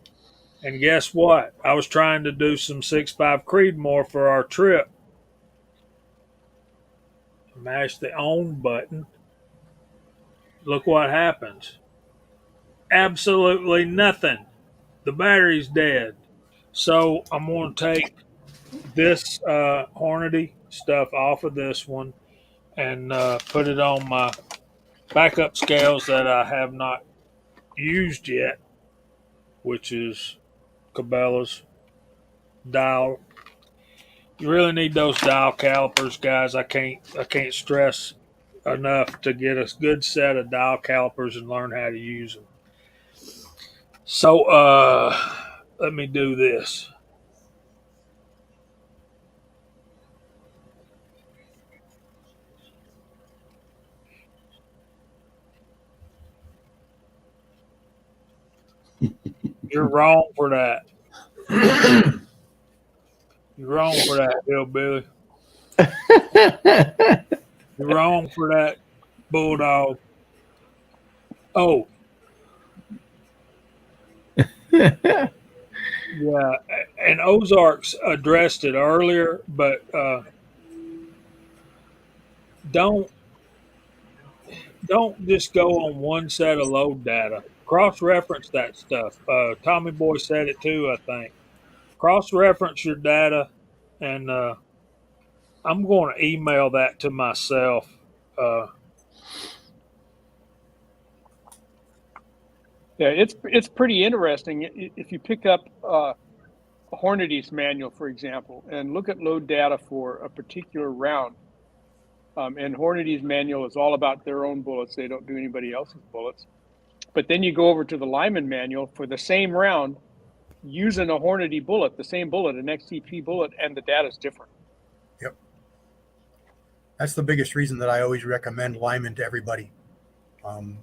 And guess what? I was trying to do some 6.5 Creedmoor for our trip. Mash the on button. Look what happens. Absolutely nothing. The battery's dead. So I'm going to take this Hornady stuff off of this one and put it on my backup scales that I have not used yet, which is Cabela's dial. You really need those dial calipers, guys. I can't stress enough to get a good set of dial calipers and learn how to use them. So let me do this. You're wrong for that. You're wrong for that, Hillbilly. You're wrong for that, Bulldog. Oh, yeah. And Ozarks addressed it earlier, but don't don't just go on one set of load data. Cross reference that stuff. Tommy Boy said it too, I think. Cross reference your data, and I'm going to email that to myself. Uh, Yeah, it's pretty interesting. If you pick up Hornady's manual, for example, and look at load data for a particular round, and Hornady's manual is all about their own bullets. They don't do anybody else's bullets. But then you go over to the Lyman manual for the same round, using a Hornady bullet, the same bullet, an XCP bullet, and the data is different. Yep. That's the biggest reason that I always recommend Lyman to everybody.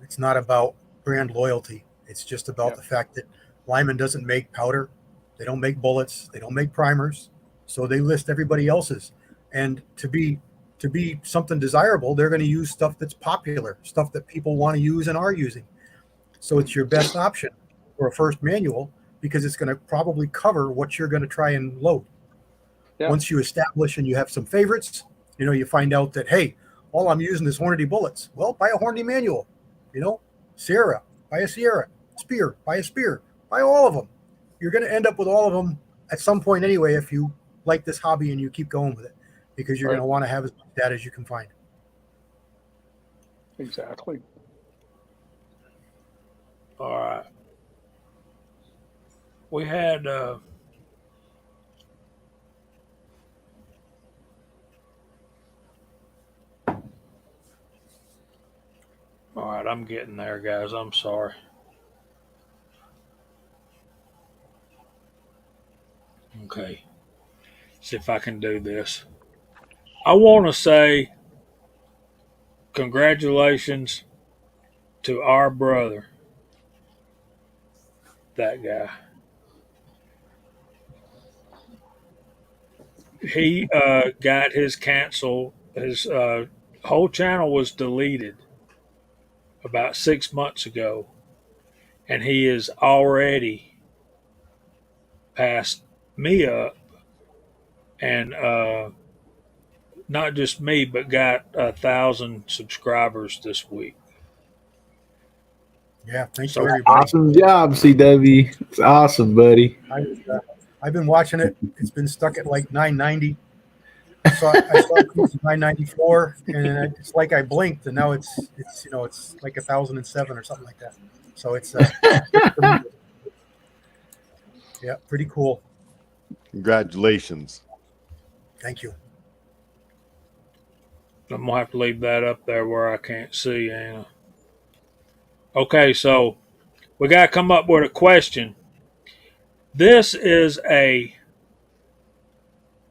It's not about brand loyalty. It's just about the fact that Lyman doesn't make powder. They don't make bullets. They don't make primers. So they list everybody else's. And to be something desirable, they're going to use stuff that's popular, stuff that people want to use and are using. So it's your best option for a first manual because it's going to probably cover what you're going to try and load. Yeah. Once you establish and you have some favorites, you find out that, hey, all I'm using is Hornady bullets. Well, buy a Hornady manual. Sierra, buy a Sierra. Spear, buy a Spear. Buy all of them. You're going to end up with all of them at some point anyway if you like this hobby and you keep going with it because you're going to want to have as much data as you can find. Exactly. All right. We had all right, I'm getting there, guys. I'm sorry. Okay. See if I can do this. I want to say congratulations to our brother. That guy. he got his cancel. His whole channel was deleted about 6 months ago, and he is already passed me up, and not just me, but got 1,000 subscribers this week. Yeah, thank So you, everybody. Awesome job, CW. It's awesome, buddy. I've been watching it. It's been stuck at like 990. I saw it was 994, and it's like I blinked, and now it's like 1,007 or something like that. So it's yeah, pretty cool. Congratulations. Thank you. I'm gonna have to leave that up there where I can't see, Anna. Okay, so we gotta come up with a question. This is a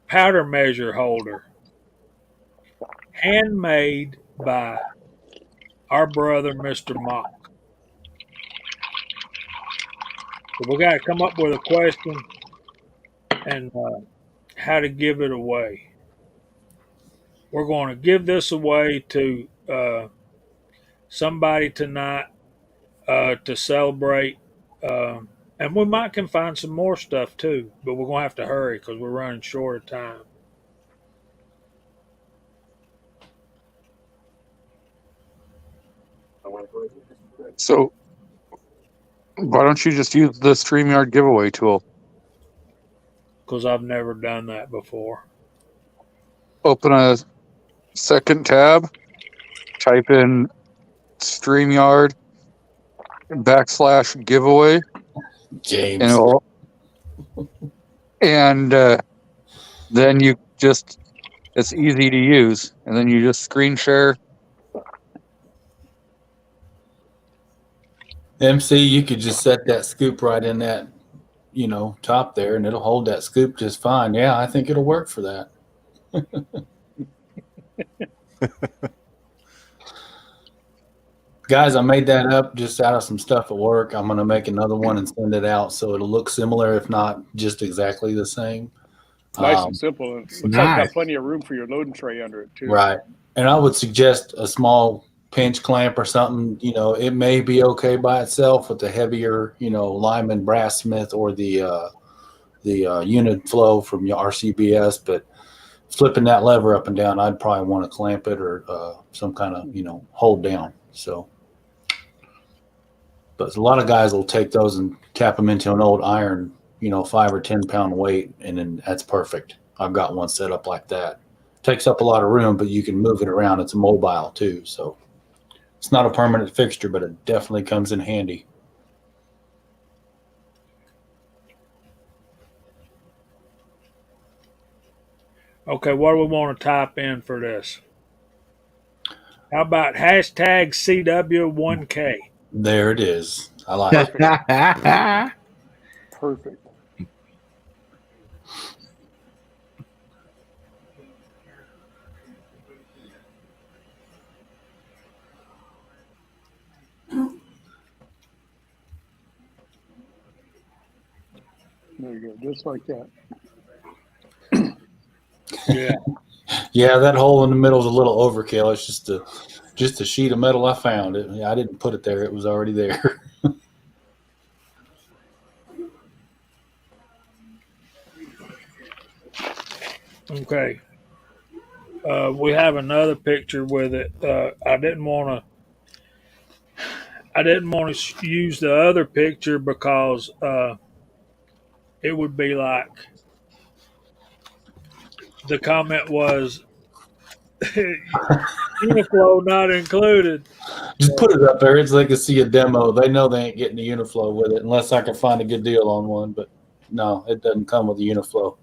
powder measure holder, handmade by our brother, Mr. Mock. So we gotta come up with a question and how to give it away. We're going to give this away to somebody tonight to celebrate. And we might can find some more stuff too, but we're going to have to hurry because we're running short of time. So why don't you just use the StreamYard giveaway tool? Because I've never done that before. Open a second tab, type in StreamYard /giveaway, and James. it'll, and then you just, it's easy to use, and then you just screen share. MC, you could just set that scoop right in that, top there, and it'll hold that scoop just fine. Yeah, I think it'll work for that. Guys, I made that up just out of some stuff at work. I'm going to make another one and send it out so it'll look similar, if not just exactly the same. Nice and simple. And it looks like Nice. got plenty of room for your loading tray under it too. Right. And I would suggest a small pinch clamp or something. It may be okay by itself with the heavier, Lyman Brass Smith or the unit flow from your RCBS, but flipping that lever up and down, I'd probably want to clamp it or some kind of, hold down. So, but a lot of guys will take those and tap them into an old iron, 5 or 10 pound weight, and then that's perfect. I've got one set up like that. Takes up a lot of room, but you can move it around. It's mobile too, so it's not a permanent fixture, but it definitely comes in handy. Okay, what do we want to type in for this? How about hashtag CW1K? There it is. I like it. Perfect. There you go, just like that. Yeah. Yeah, that hole in the middle is a little overkill. It's just a sheet of metal I found. I didn't put it there. It was already there. Okay. We have another picture with it. I didn't want to use the other picture because it would be like the comment was Uniflow not included. Just put it up there. It's like to see a demo. They know they ain't getting a Uniflow with it unless I can find a good deal on one. But no, it doesn't come with a Uniflow.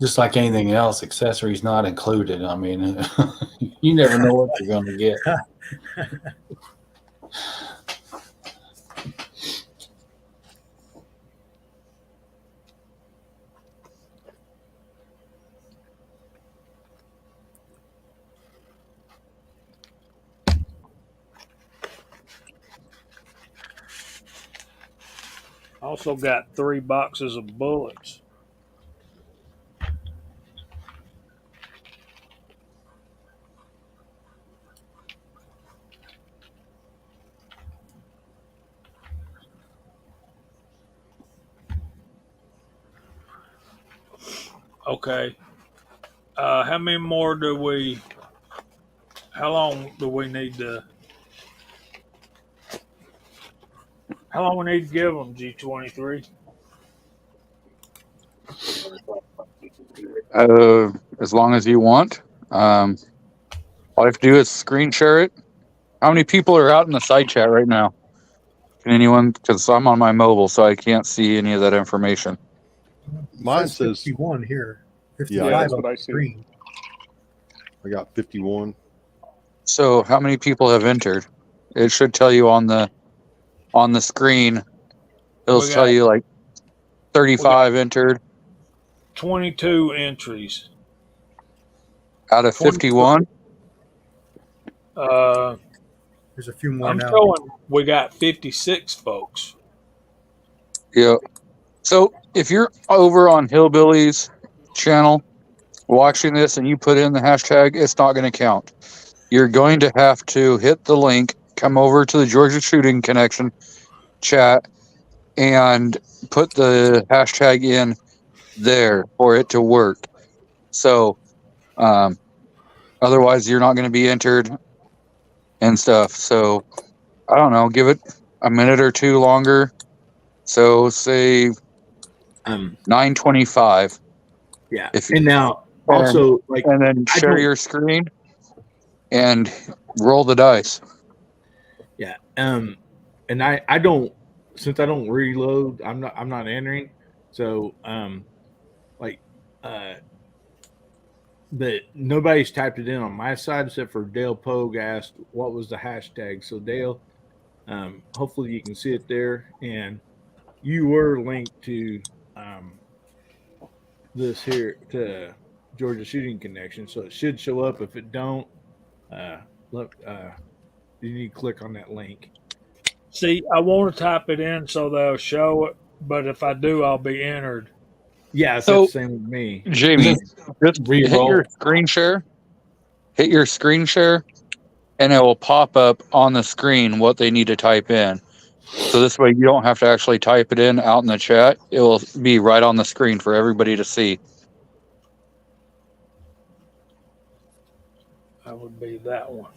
Just like anything else, accessories not included. I mean, you never know what you're going to get. Also got 3 boxes of bullets. Okay. How many more do we? How long do we need to? How long we need to give them? G23. As long as you want. All I have to do is screen share it. How many people are out in the side chat right now? Can anyone? Because I'm on my mobile, so I can't see any of that information. Mine It says 51 here. Yeah, 55 that's on what I the see. screen. I got 51. So how many people have entered? It should tell you on the screen. It'll We tell got- you like 35 entered 22 entries. out of 51. There's a few more I'm now. showing we got 56 folks. Yeah. So if you're over on Hillbilly's channel watching this and you put in the hashtag, it's not going to count. You're going to have to hit the link, come over to the Georgia Shooting Connection chat, and put the hashtag in there for it to work. So, otherwise, you're not going to be entered and stuff. So, I don't know. Give it a minute or two longer. So, say 9:25. Yeah. If And now also like and then I share don't- your screen and roll the dice. yeah. And I don't, since I don't reload, I'm not entering. So but nobody's typed it in on my side except for Dale Pogue asked what was the hashtag. So Dale, hopefully you can see it there, and you were linked to this here to Georgia Shooting Connection, so it should show up. If it don't, look, you need to click on that link. See, I want to type it in so they'll show it, but if I do, I'll be entered. Yeah, So- that's the same with me. Jamie, just hit Re-roll. your screen share. Hit your screen share, and it will pop up on the screen what they need to type in. So this way, you don't have to actually type it in out in the chat. It will be right on the screen for everybody to see. That would be that one.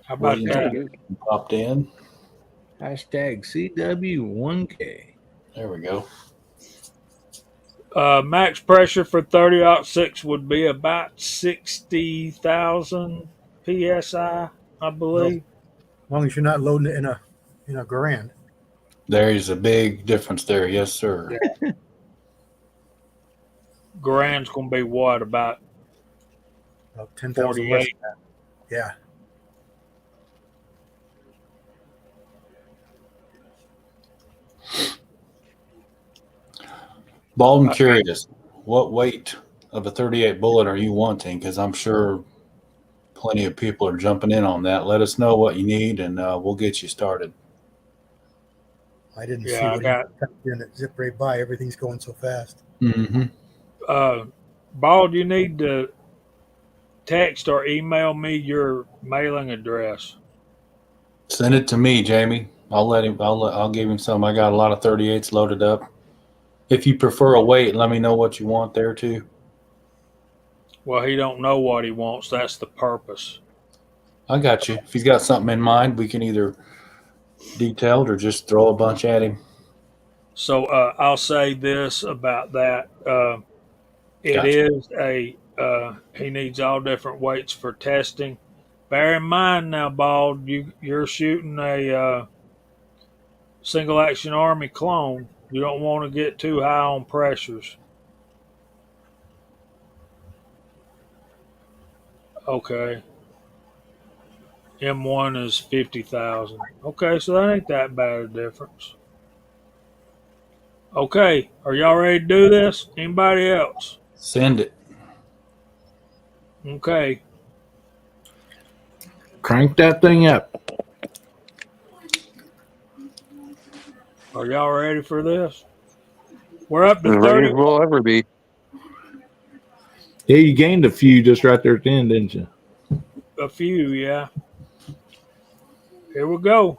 How about Well, that? Good. Popped in. Hashtag CW1K. There we go. Max pressure for 30-06 would be about 60,000 psi, I believe. As long as you're not loading it in a Garand. There's a big difference there. Yes, sir. Grand's going to be what, about 10,000 less. 48? Yeah. Bald, I'm curious. What weight of a 38 bullet are you wanting? Because I'm sure plenty of people are jumping in on that. Let us know what you need, and we'll get you started. I didn't Yeah, see I what got- he typed in. It zipped right by. Everything's going so fast. Mm-hmm. Bald, you need to text or email me your mailing address. Send it to me, Jamie. I'll give him some. I got a lot of 38s loaded up. If you prefer a weight, let me know what you want there too. Well, he don't know what he wants. That's the purpose. I got you. If he's got something in mind, we can either detailed or just throw a bunch at him. So I'll say this about that. It Gotcha. is he needs all different weights for testing. Bear in mind now, Bald, you're shooting a single action army clone. You don't want to get too high on pressures. Okay. M1 is 50,000. Okay, so that ain't that bad a difference. Okay, are y'all ready to do this? Anybody else? Send it. Okay. Crank that thing up. Are y'all ready for this? We're up to As ready as 30. we'll ever be. Yeah, you gained a few just right there at the end, didn't you? A few, yeah. Here we go.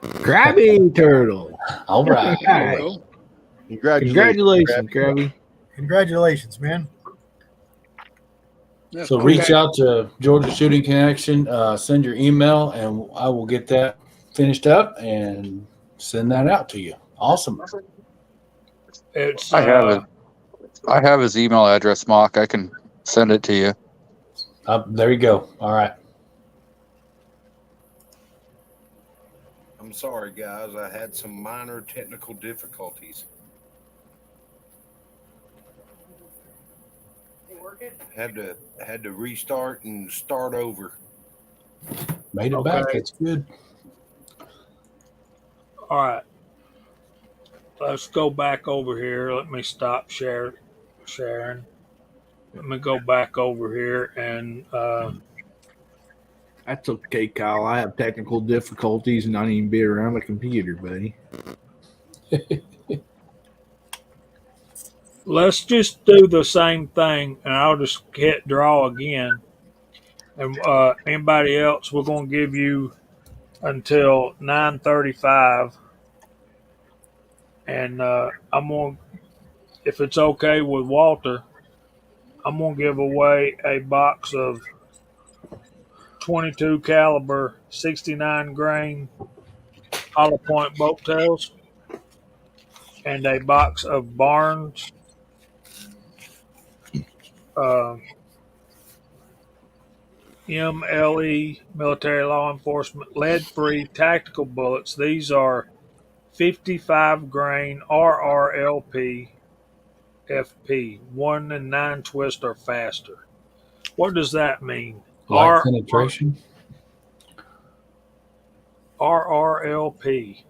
Krabby Turtle. All right. There you go. Congratulations, Krabby. Congratulations, man. That's So cool. reach out to Georgia Shooting Connection, send your email, and I will get that finished up and send that out to you. Awesome. It's I have his email address, Mock. I can send it to you. There you go. All right. I'm sorry, guys. I had some minor technical difficulties. Had to restart and start over. Made it Okay. back. That's good. all right. Let's go back over here. Let me stop sharing. Let me go back over here and That's okay, Kyle. I have technical difficulties and not even be around a computer, buddy. let's just do the same thing, and I'll just hit draw again. And anybody else, we're going to give you until 9:35, and I'm going. If it's okay with Walter, I'm going to give away a box of 22 caliber 69 grain hollow point boat tails and a box of Barnes MLE military law enforcement lead free tactical bullets. These are 55 grain RRLP FP 1 and 9 twist or faster. What does that mean? Light penetration. RRLP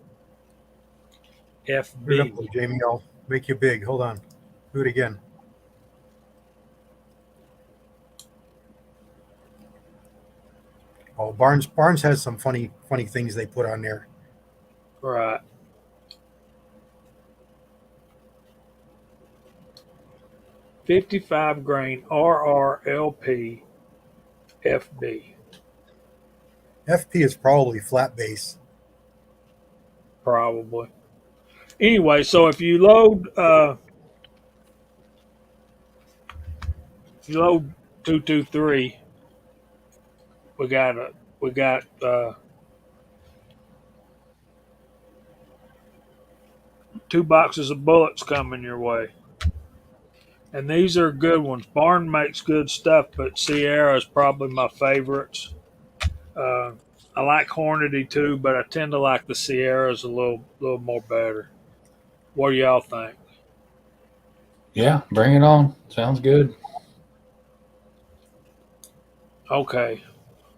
Put it up FB. there, Jamie. I'll make you big. Hold on. Do it again. Oh, Barnes has some funny things they put on there. Right. .55 grain RRLP FB. FP is probably flat base. Probably. Anyway, so if you load 223, we got 2 boxes of bullets coming your way. And these are good ones. Barn makes good stuff, but Sierra is probably my favorites. I like Hornady too, but I tend to like the Sierras a little more better. What do y'all think? Yeah, bring it on. Sounds good. Okay.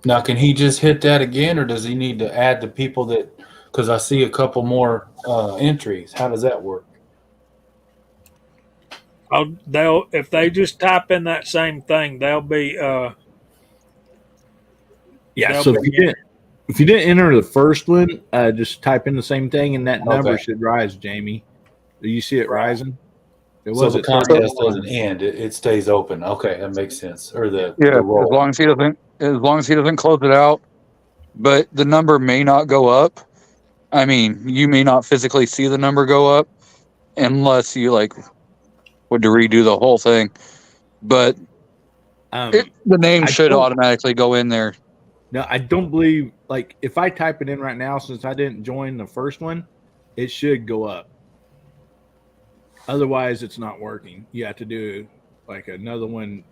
Now, can he just hit that again, or does he need to add the people that? Because I see a couple more entries. How does that work? They'll if they just type in that same thing, they'll be Yeah. They'll So be- if you didn't enter the first one, just type in the same thing, and that number Okay. should rise. Jamie, do you see it rising? It So the at contest 31. doesn't end; it stays open. Okay, that makes sense. Or the Yeah, roll. as long as he doesn't close it out, but the number may not go up. I mean, you may not physically see the number go up unless you would to redo the whole thing. But the name I should don't- automatically go in there. No, I don't believe. If I type it in right now, since I didn't join the first one, it should go up. Otherwise, it's not working. You have to do another one,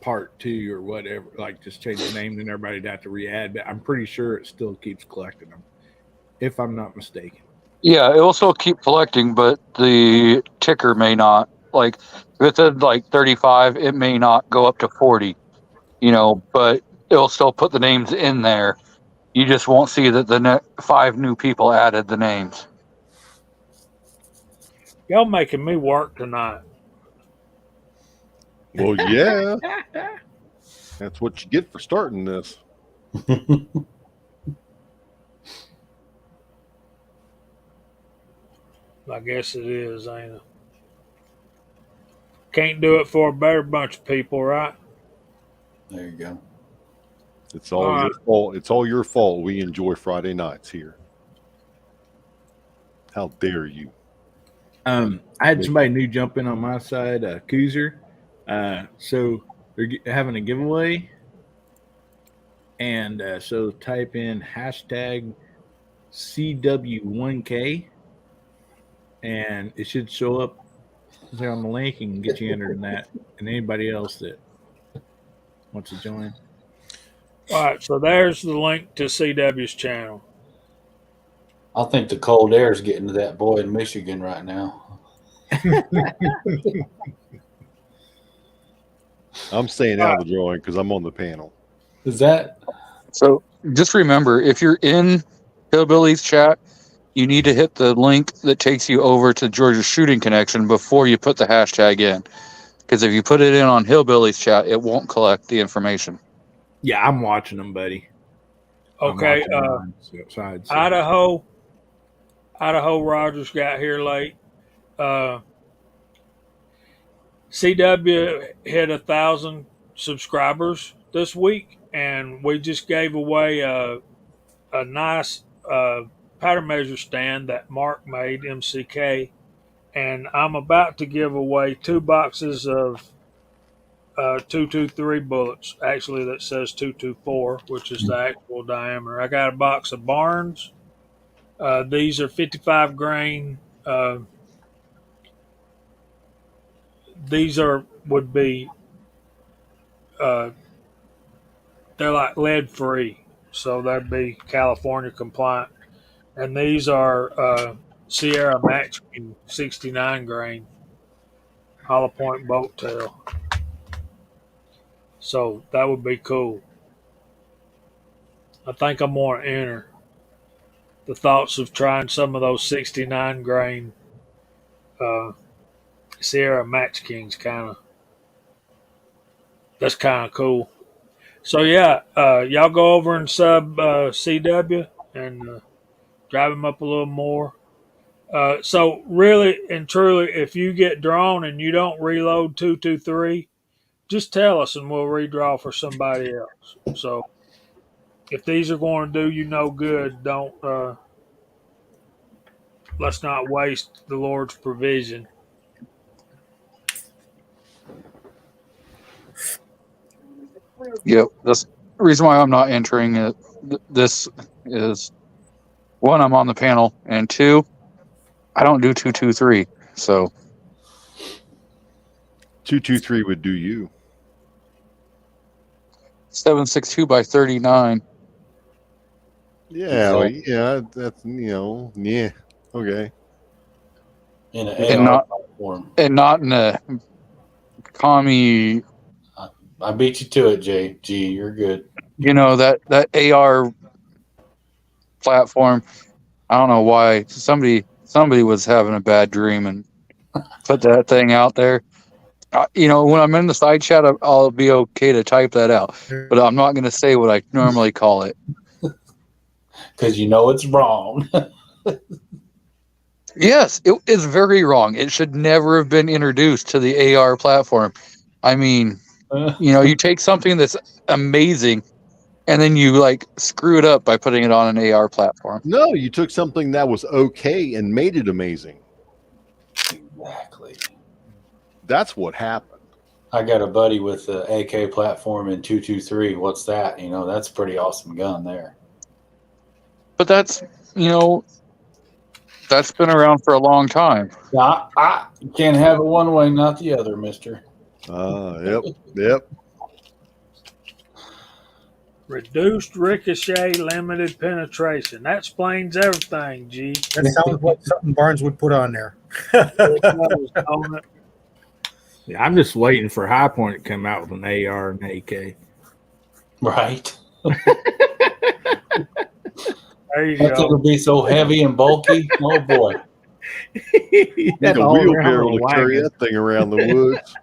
part 2 or whatever. Just change the name, and everybody'd have to re-add. But I'm pretty sure it still keeps collecting them, if I'm not mistaken. Yeah, it will still keep collecting, but the ticker may not. If it's at 35, it may not go up to 40. But it'll still put the names in there. You just won't see that the 5 new people added the names. y'all making me work tonight. Well, yeah. That's what you get for starting this. I guess it is, ain't it? Can't do it for a better bunch of people, right? There you go. It's all All your right. fault. It's all your fault. We enjoy Friday nights here. How dare you? I had somebody new jump in on my side, Coozer. So they're having a giveaway. And so type in hashtag CW1K and it should show up there on the link and get you entered in that. And anybody else that wants to join. All right, so there's the link to CW's channel. I think the cold air is getting to that boy in Michigan right now. I'm staying out of the drawing because I'm on the panel. Is that So just remember, if you're in Hillbillies chat, you need to hit the link that takes you over to Georgia's Shooting Connection before you put the hashtag in. Because if you put it in on Hillbillies chat, it won't collect the information. Yeah, I'm watching them, buddy. I'm Okay, watching them on the side, so- Idaho Rogers got here late. CW hit 1,000 subscribers this week, and we just gave away a nice powder measure stand that Mark made, MCK, and I'm about to give away 2 boxes of 223 bullets. Actually, that says 224, which is the actual diameter. I got a box of Barnes. These are 55 grain. These would be they're like lead free, so that'd be California compliant. And these are Sierra Match 69 grain hollow point bolt tail. So that would be cool. I think I'm going to enter. The thoughts of trying some of those 69 grain Sierra Match Kings that's kind of cool. So yeah, y'all go over and sub CW and drive him up a little more. So really and truly, if you get drawn and you don't reload 223, just tell us and we'll redraw for somebody else. So if these are going to do you no good, don't let's not waste the Lord's provision. Yep. That's the reason why I'm not entering it. This is 1, I'm on the panel, and 2, I don't do 223. So 223 would do you. 762 by 39. Yeah, yeah, that's yeah, okay. in an And AR platform? And not in a commie, I beat you to it, JG. You're good. that AR platform. I don't know why somebody was having a bad dream and put that thing out there. When I'm in the side chat, I'll be okay to type that out, but I'm not going to say what I normally call it. Because it's wrong. Yes, it is very wrong. It should never have been introduced to the AR platform. I mean, you take something that's amazing and then you screw it up by putting it on an AR platform. No, you took something that was okay and made it amazing. Exactly. That's what happened. I got a buddy with the AK platform in 223. What's that? That's a pretty awesome gun there. But that's been around for a long time. I can't have it one way, not the other, mister. Yep. Reduced ricochet, limited penetration. That explains everything, G. That sounds like something Barnes would put on there. Yeah, I'm just waiting for High Point to come out with an AR and AK. Right. There you That's go. going to be so heavy and bulky. Oh, boy. Need a wheelbarrow to carry that thing around the woods.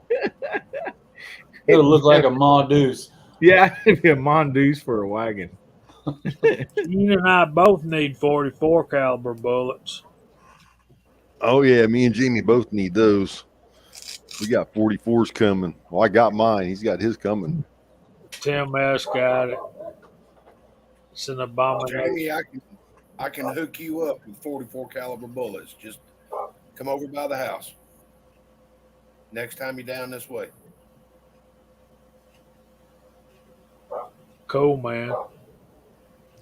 It'll look like a Ma Deuce. Yeah, it'd be a mongoose for a wagon. You and I both need 44 caliber bullets. Oh yeah, me and Jamie both need those. We got 44s coming. Well, I got mine. He's got his coming. Tim S. got it. It's an abomination. Jamie, I can hook you up with 44 caliber bullets. Just come over by the house next time you're down this way. Cool, man.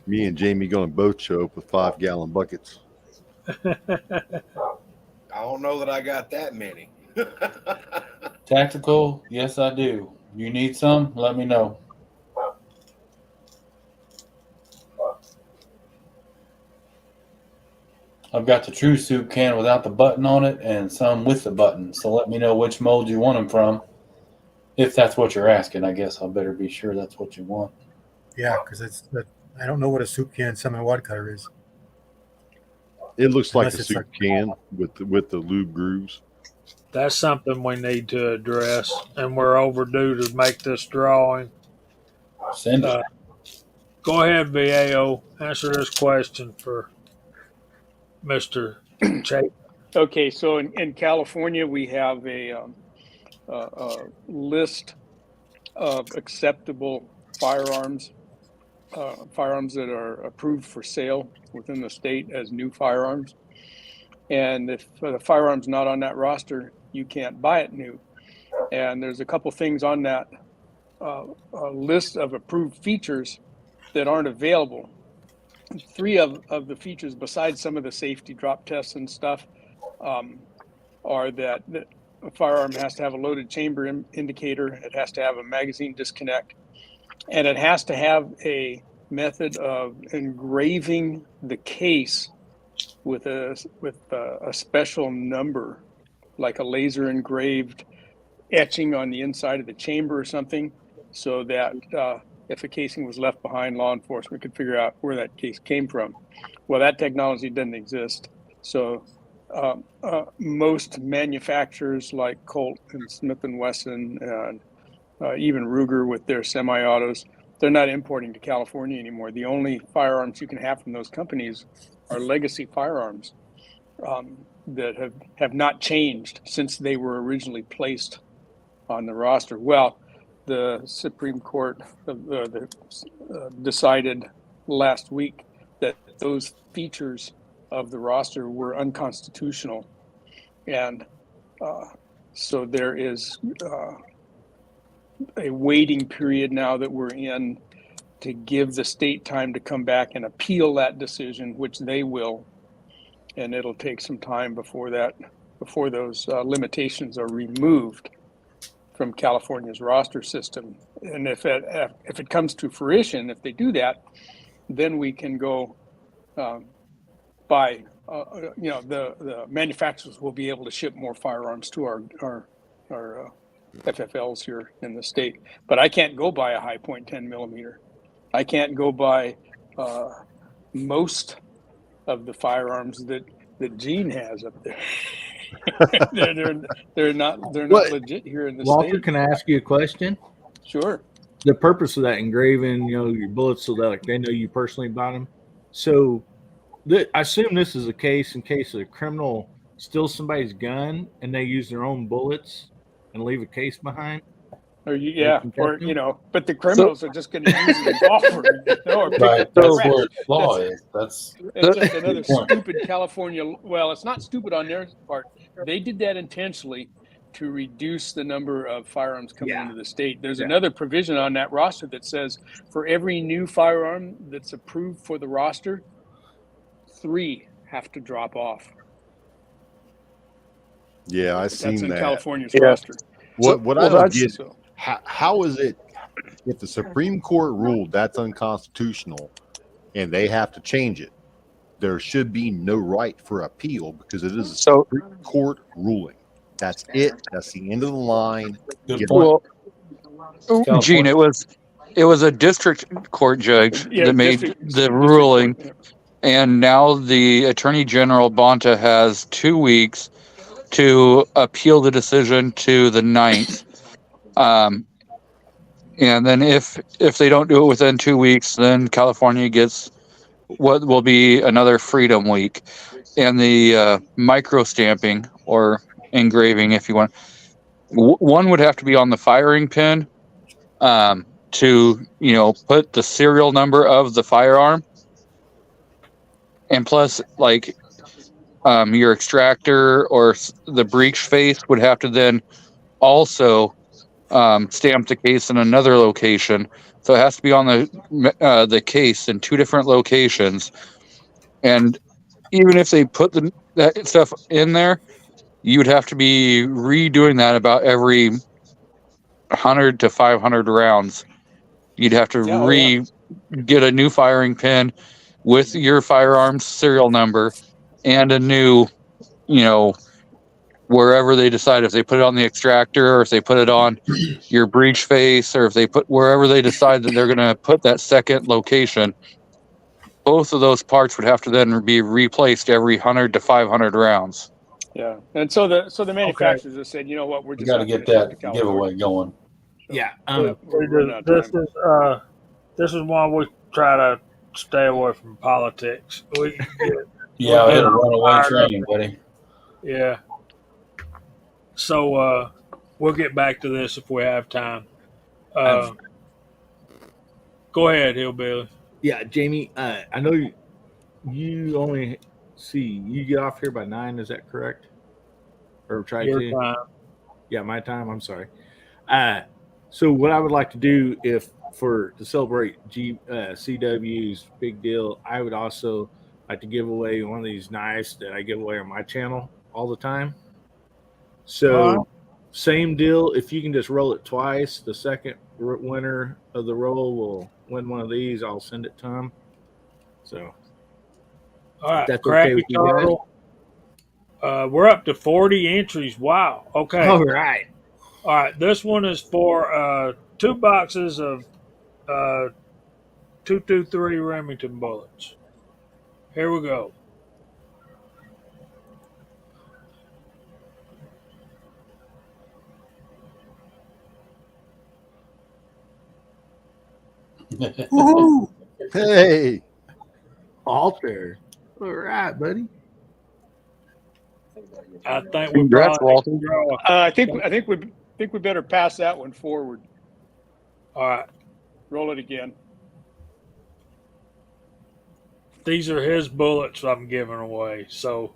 Me and Jamie gonna both show up with 5-gallon buckets. I don't know that I got that many. Tactical, yes, I do. You need some? Let me know. I've got the True Soup can without the button on it and some with the button. So let me know which mold you want them from. If that's what you're asking, I guess I better be sure that's what you want. Yeah, because I don't know what a soup can semi-wad cutter is. It looks like Unless a it's soup like- can with the lube grooves. That's something we need to address, and we're overdue to make this drawing. Send it. Go ahead, VAO. Answer this question for Mr. Chase. Okay, so in California, we have a list of acceptable firearms that are approved for sale within the state as new firearms. And if the firearm's not on that roster, you can't buy it new. And there's a couple things on that list of approved features that aren't available. 3 of the features, besides some of the safety drop tests and stuff, are that a firearm has to have a loaded chamber indicator, it has to have a magazine disconnect, and it has to have a method of engraving the case with a special number, like a laser engraved etching on the inside of the chamber or something, so that if a casing was left behind, law enforcement could figure out where that case came from. Well, that technology doesn't exist. So most manufacturers like Colt and Smith & Wesson and even Ruger with their semi-autos, they're not importing to California anymore. The only firearms you can have from those companies are legacy firearms that have not changed since they were originally placed on the roster. Well, the Supreme Court decided last week that those features of the roster were unconstitutional. And so there is a waiting period now that we're in to give the state time to come back and appeal that decision, which they will. And it'll take some time before those limitations are removed from California's roster system. And if it comes to fruition, if they do that, then we can go buy. The manufacturers will be able to ship more firearms to our FFLs here in the state. But I can't go buy a high point 10 millimeter. I can't go buy most of the firearms that Gene has up there. they're not legit here in the Walter, state. can I ask you a question? Sure. The purpose of that engraving, your bullets, so that like they know you personally bought them. So, I assume this is a case in case a criminal steals somebody's gun and they use their own bullets and leave a case behind. But the criminals are just going to use the revolver, or pick Right. up the That's rest. where its flaw is. It's just another Good point. stupid California. Well, it's not stupid on their part. They did that intentionally to reduce the number of firearms coming into the state. There's another provision on that roster that says for every new firearm that's approved for the roster, 3 have to drop off. Yeah, I That's seen in that. California's Yeah. roster. What I don't get, So, how is it if the Supreme Court ruled that's unconstitutional and they have to change it? There should be no right for appeal because it is a So- Supreme Court ruling. That's it. That's the end of the line. Good Get- point. Well, Gene, it was a district court judge yeah, that made district- the ruling, yeah. and now the Attorney General Bonta has 2 weeks to appeal the decision to the 9th. And then if they don't do it within 2 weeks, then California gets what will be another Freedom Week. And the micro stamping or engraving, if you want, one would have to be on the firing pin to put the serial number of the firearm, and plus like your extractor or the breech face would have to then also stamp the case in another location. So it has to be on the case in 2 different locations. And even if they put that stuff in there, you would have to be redoing that about every 100 to 500 rounds. You'd have to get a new firing pin with your firearm's serial number and a new, wherever they decide, if they put it on the extractor or if they put it on your breech face or if they put wherever they decide that they're going to put that second location, both of those parts would have to then be replaced every 100 to 500 rounds. Yeah, and so the manufacturers have said, you know what, we're We just got to not get gonna ship that to California. giveaway going. Yeah. We're running out of time. This is why we try to stay away from politics. Yeah, we had a runaway train, buddy. Yeah. So we'll get back to this if we have time. Go ahead, Hillbilly. Yeah, Jamie. I know you only you get off here by 9. Is that correct? Or try Your to? time. Yeah, my time. I'm sorry. So what I would like to do, to celebrate CW's big deal, I would also like to give away one of these knives that I give away on my channel all the time. So same deal. If you can just roll it twice, the second winner of the roll will win one of these. I'll send it to them. So All right, that's Crappy okay with you guys? Turtle. We're up to 40 entries. Wow. Okay. All right. All right. This one is for 2 boxes of 223 Remington bullets. Here we go. Woohoo! Hey, Alter. All right, buddy. I think we Congrats, probably Walter. draw. I think we better pass that one forward. All right. Roll it again. These are his bullets I'm giving away. So,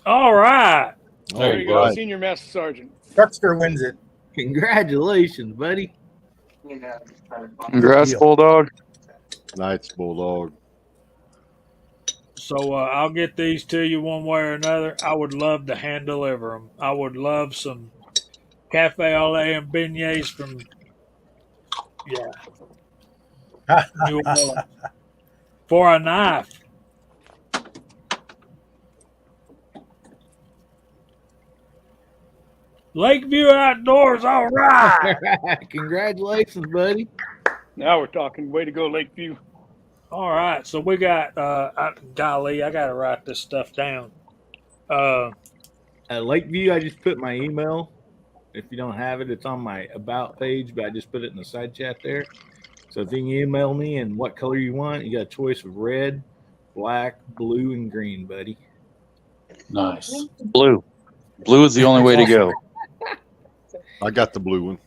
all right. There you go, right. Senior Master Sergeant. Truckster wins it. Congratulations, buddy. Congrats, Deal. Bulldog. Knights Bulldog. So I'll get these to you one way or another. I would love to hand deliver them. I would love some cafe au lait and beignets from New Orleans for a knife. Lakeview Outdoors, all right. Congratulations, buddy. Now we're talking. Way to go, Lakeview. All right, so we got golly, I gotta write this stuff down. Lakeview, I just put my email. If you don't have it, it's on my about page, but I just put it in the side chat there. So if you can email me and what color you want, you got a choice of red, black, blue, and green, buddy. Nice. Blue. Blue is the only way to go. I got the blue one.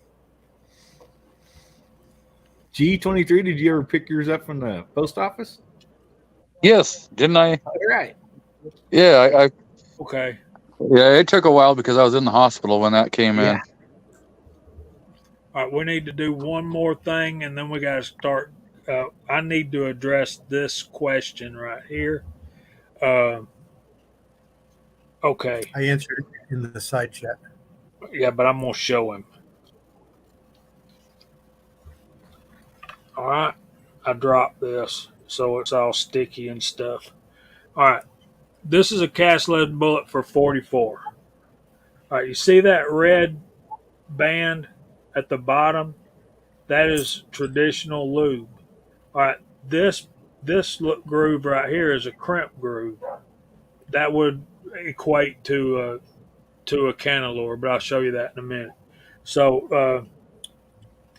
G23, did you ever pick yours up from the post office? Yes, didn't I? All right. Yeah, Okay. yeah. It took a while because I was in the hospital when that came in. Yeah. All right, we need to do one more thing, and then we got to start. I need to address this question right here. Okay. I answered it in the side chat. Yeah, but I'm going to show him. All right. I dropped this, so it's all sticky and stuff. All right. This is a cast lead bullet for 44. All right. You see that red band at the bottom? That is traditional lube. All right. This groove right here is a crimp groove. That would equate to to a cantilure, but I'll show you that in a minute. So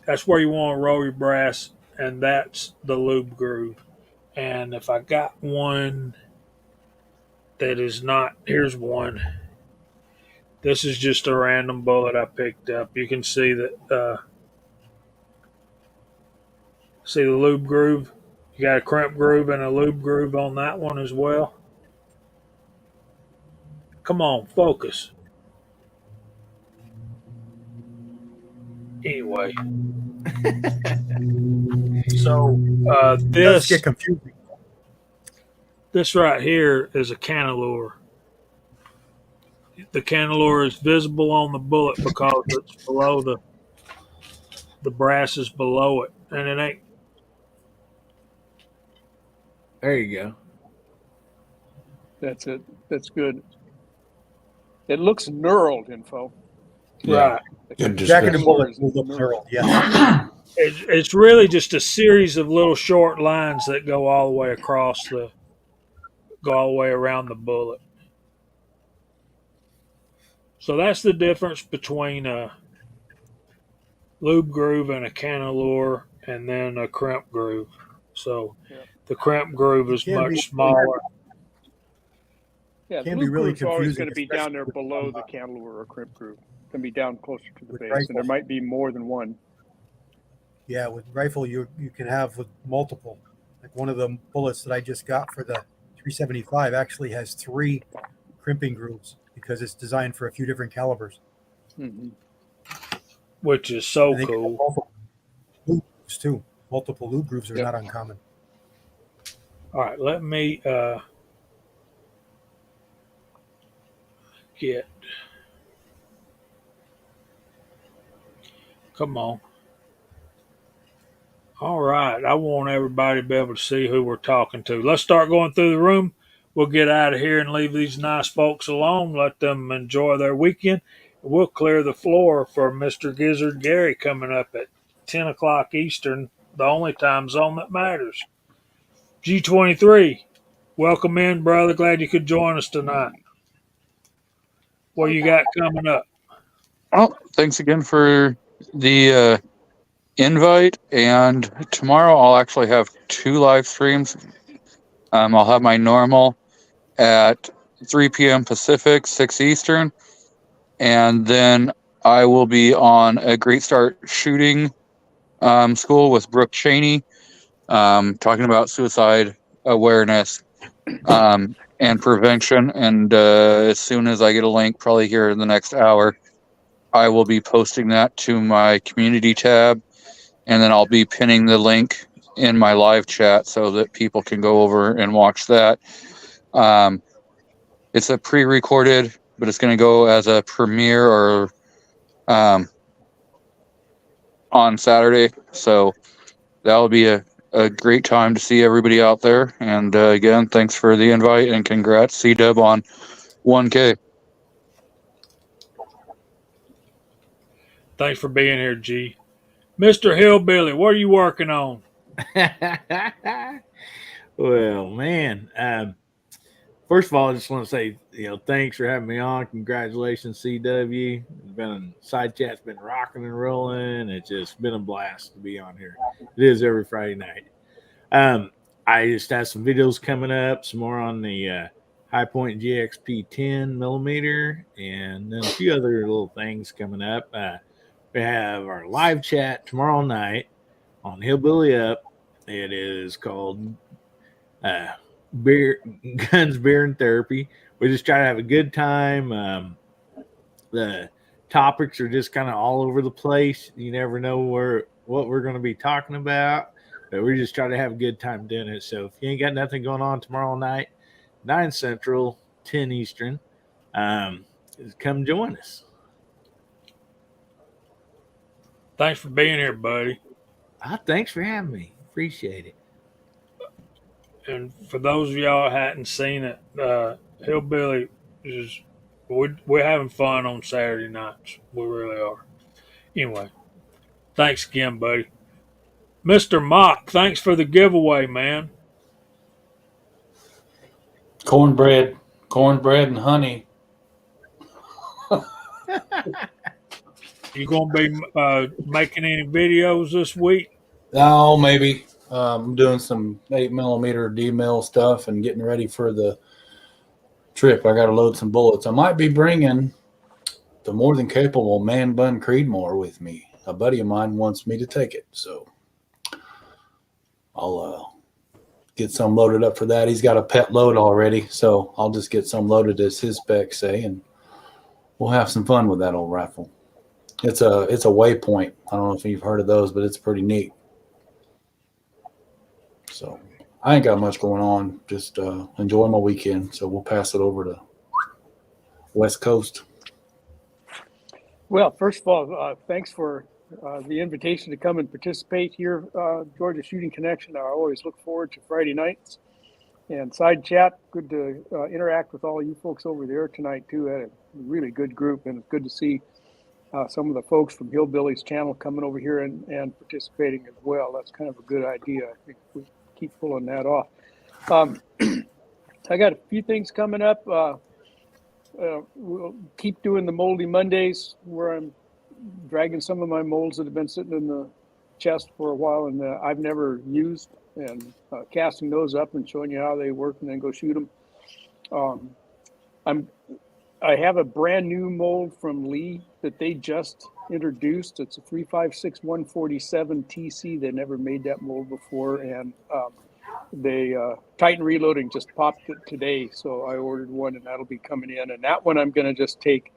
that's where you want to roll your brass, and that's the lube groove. And if I got one that is not, here's one. This is just a random bullet I picked up. You can see that. See the lube groove? You got a crimp groove and a lube groove on that one as well. Come on, focus. Anyway, so It does get this confusing. this right here is a cantilure. The cantilure is visible on the bullet because it's below the brass is below it, and it ain't. There you go. That's it. That's good. It looks knurled, info. Right. Good Jacketed description. bullets will look knurled, yes. It's really just a series of little short lines that go all the way across go all the way around the bullet. So that's the difference between a lube groove and a cantilure, and then a crimp groove. So Yeah. the crimp groove is Can be- much smaller. Yeah, the Can be loop really groove's always confusing, going to be down especially there with below some, the cantilure or crimp groove. It can be down closer to the with base, and there rifles. might be more than one. Yeah, with rifle you can have with multiple. Like one of the bullets that I just got for the 375 actually has 3 crimping grooves because it's designed for a few different calibers. Mhm. Which is so And they can have cool. multiple loop grooves too. Multiple loop grooves are Yep. not uncommon. All right, let me get. Come on. All right, I want everybody to be able to see who we're talking to. Let's start going through the room. We'll get out of here and leave these nice folks alone. Let them enjoy their weekend. We'll clear the floor for Mr. Gizzard Gary coming up at 10 o'clock Eastern, the only time zone that matters. G23, welcome in, brother. Glad you could join us tonight. What you got coming up? Well, thanks again for the invite. And tomorrow I'll actually have 2 live streams. I'll have my normal at 3 p.m. Pacific, 6 Eastern. And then I will be on a Great Start Shooting school with Brooke Cheney, talking about suicide awareness and prevention. And as soon as I get a link, probably here in the next hour, I will be posting that to my community tab, and then I'll be pinning the link in my live chat so that people can go over and watch that. It's a pre-recorded, but it's going to go as a premiere or on Saturday. So that'll be a great time to see everybody out there. And again, thanks for the invite and congrats, C-Dub, on 1K. Thanks for being here, G. Mr. Hillbilly, what are you working on? Well, man. First of all, I just want to say, thanks for having me on. Congratulations, CW. It's been side chat's been rocking and rolling. It's just been a blast to be on here. It is every Friday night. I just have some videos coming up, some more on the High Point GXP 10 millimeter, and then a few other little things coming up. We have our live chat tomorrow night on Hillbilly Up. It is called Guns, Beer, and Therapy. We just try to have a good time. The topics are just kind of all over the place. You never know what we're going to be talking about, but we just try to have a good time doing it. So if you ain't got nothing going on tomorrow night, 9 Central, 10 Eastern, come join us. Thanks for being here, buddy. Thanks for having me. Appreciate it. And for those of y'all that hadn't seen it, Hillbilly is we're having fun on Saturday nights. We really are. Anyway, thanks again, buddy. Mr. Mock, thanks for the giveaway, man. Cornbread and honey. You gonna be making any videos this week? Oh, maybe. I'm doing some 8mm D-mill stuff and getting ready for the trip. I got to load some bullets. I might be bringing the more than capable Man Bun Creedmoor with me. A buddy of mine wants me to take it, so I'll get some loaded up for that. He's got a pet load already, so I'll just get some loaded as his specs say, and we'll have some fun with that old rifle. It's a Waypoint. I don't know if you've heard of those, but it's pretty neat. So I ain't got much going on. Just enjoying my weekend. So we'll pass it over to West Coast. Well, first of all, thanks for the invitation to come and participate here, Georgia Shooting Connection. I always look forward to Friday nights and side chat. Good to interact with all you folks over there tonight too. Had a really good group, and it's good to see some of the folks from Hillbillies channel coming over here and participating as well. That's kind of a good idea. I think we keep pulling that off. I got a few things coming up. We'll keep doing the Moldy Mondays, where I'm dragging some of my molds that have been sitting in the chest for a while and I've never used, and casting those up and showing you how they work, and then go shoot them. I have a brand new mold from Lee that they just introduced. It's a 356 147 TC. They never made that mold before, and they Titan Reloading just popped it today, so I ordered one, and that'll be coming in. And that one I'm going to just take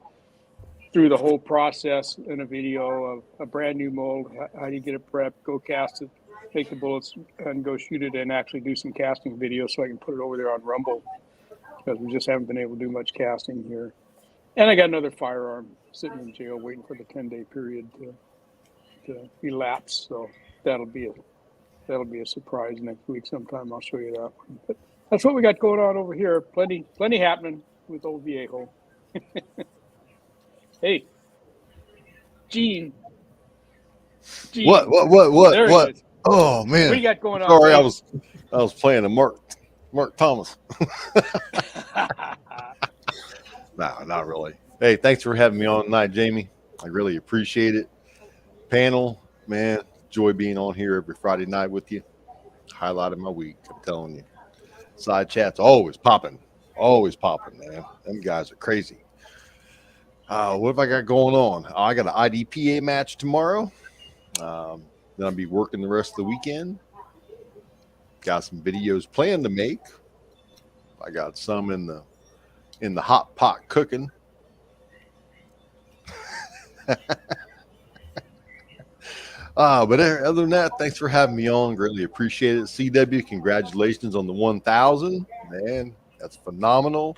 through the whole process in a video of a brand new mold. How do you get it prepped, go cast it, take the bullets, and go shoot it, and actually do some casting videos so I can put it over there on Rumble, because we just haven't been able to do much casting here. And I got another firearm sitting in jail waiting for the 10-day period to elapse, so that'll be a surprise next week sometime. I'll show you that one. But that's what we got going on over here. Plenty happening with old Viejo. Hey, Gene. What? There What? he is. Oh man. What do you got going on? Sorry, Hey. I was playing a Mark Thomas. No, not really. Hey, thanks for having me on tonight, Jamie. I really appreciate it. Panel, man, enjoy being on here every Friday night with you. Highlight of my week, I'm telling you. Side chat's always popping, man. Them guys are crazy. What have I got going on? I got an IDPA match tomorrow. Then I'll be working the rest of the weekend. Got some videos planned to make. I got some in the hot pot cooking. But other than that, thanks for having me on. Greatly appreciate it. CW, congratulations on the 1,000. Man, that's phenomenal.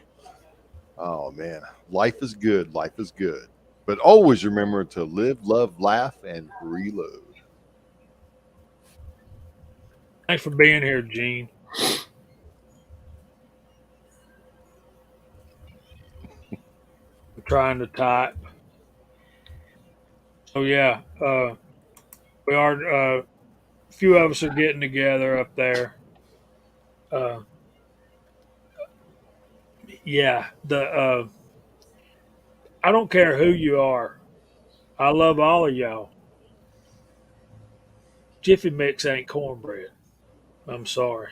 Oh, man. Life is good. Life is good. But always remember to live, love, laugh, and reload. Thanks for being here, Gene. I'm trying to type. Oh yeah, we are. A few of us are getting together up there. Yeah, I don't care who you are. I love all of y'all. Jiffy Mix ain't cornbread. I'm sorry.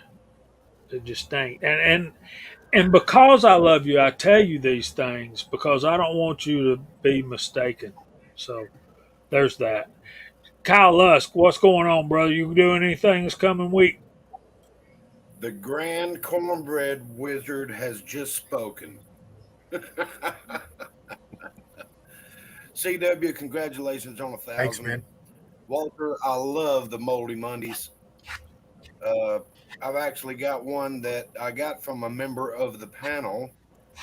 It just ain't. And because I love you, I tell you these things because I don't want you to be mistaken. So there's that. Kyle Lusk, what's going on, brother? You doing anything this coming week? The Grand Cornbread Wizard has just spoken. CW, congratulations on 1,000. Thanks, man. Walter, I love the Moldy Mondays. I've actually got one that I got from a member of the panel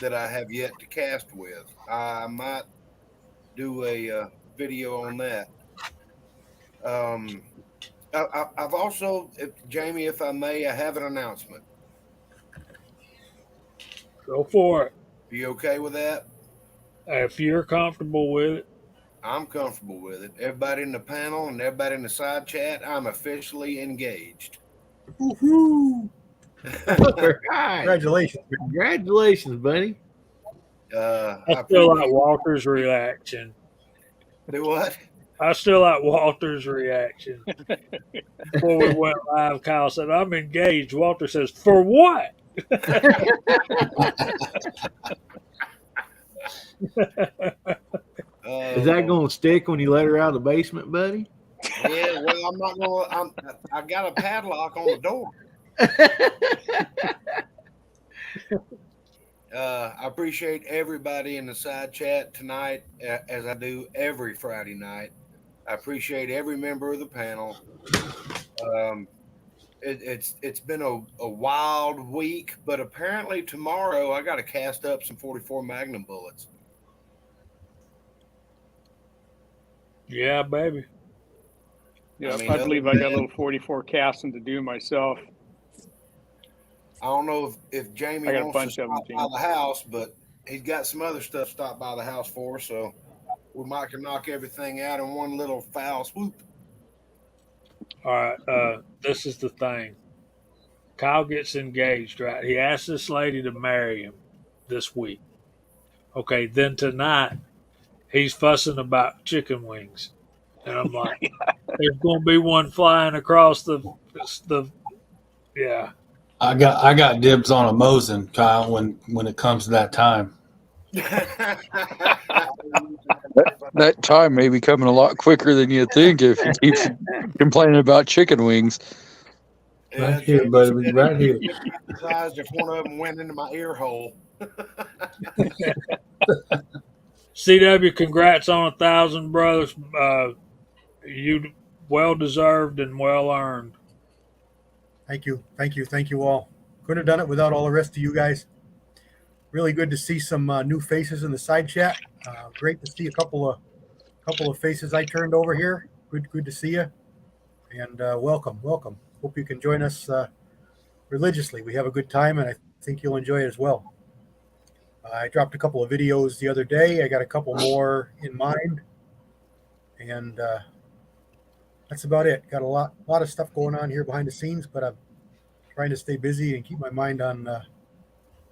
that I have yet to cast with. I might do a video on that. I've also, Jamie, if I may, I have an announcement. Go for it. Are you okay with that? If you're comfortable with it. I'm comfortable with it. Everybody in the panel and everybody in the side chat, I'm officially engaged. Woohoo! All right. Congratulations. Congratulations, buddy. I feel like Walter's reaction. Do what? I still like Walter's reaction. Before we went live, Kyle said, "I'm engaged." Walter says, "For what?" Is that going to stick when you let her out of the basement, buddy? Yeah, well, I'm not going to. I got a padlock on the door. I appreciate everybody in the side chat tonight, as I do every Friday night. I appreciate every member of the panel. It's been a wild week, but apparently tomorrow I got to cast up some 44 Magnum bullets. Yeah, baby. Yeah, I mean, I believe I got a little 44 casting to do myself. I don't know if Jamie I got a wants to bunch stop of them, by Gene. the house, but he's got some other stuff stopped by the house for, so we might can knock everything out in one little foul swoop. All right. This is the thing. Kyle gets engaged, right? He asks this lady to marry him this week. Okay, then tonight he's fussing about chicken wings, and I'm like, "There's going to be one flying across the." Yeah. I got dibs on a Mosin, Kyle, when it comes to that time. That time may be coming a lot quicker than you think if you keep complaining about chicken wings. Right here, buddy, right here. Surprised if one of them went into my ear hole. CW, congrats on 1,000, brothers. You well deserved and well earned. Thank you all. Couldn't have done it without all the rest of you guys. Really good to see some new faces in the side chat. Great to see a couple of faces I turned over here. Good to see you, and welcome. Hope you can join us religiously. We have a good time, and I think you'll enjoy it as well. I dropped a couple of videos the other day. I got a couple more in mind, and that's about it. Got a lot of stuff going on here behind the scenes, but I'm trying to stay busy and keep my mind on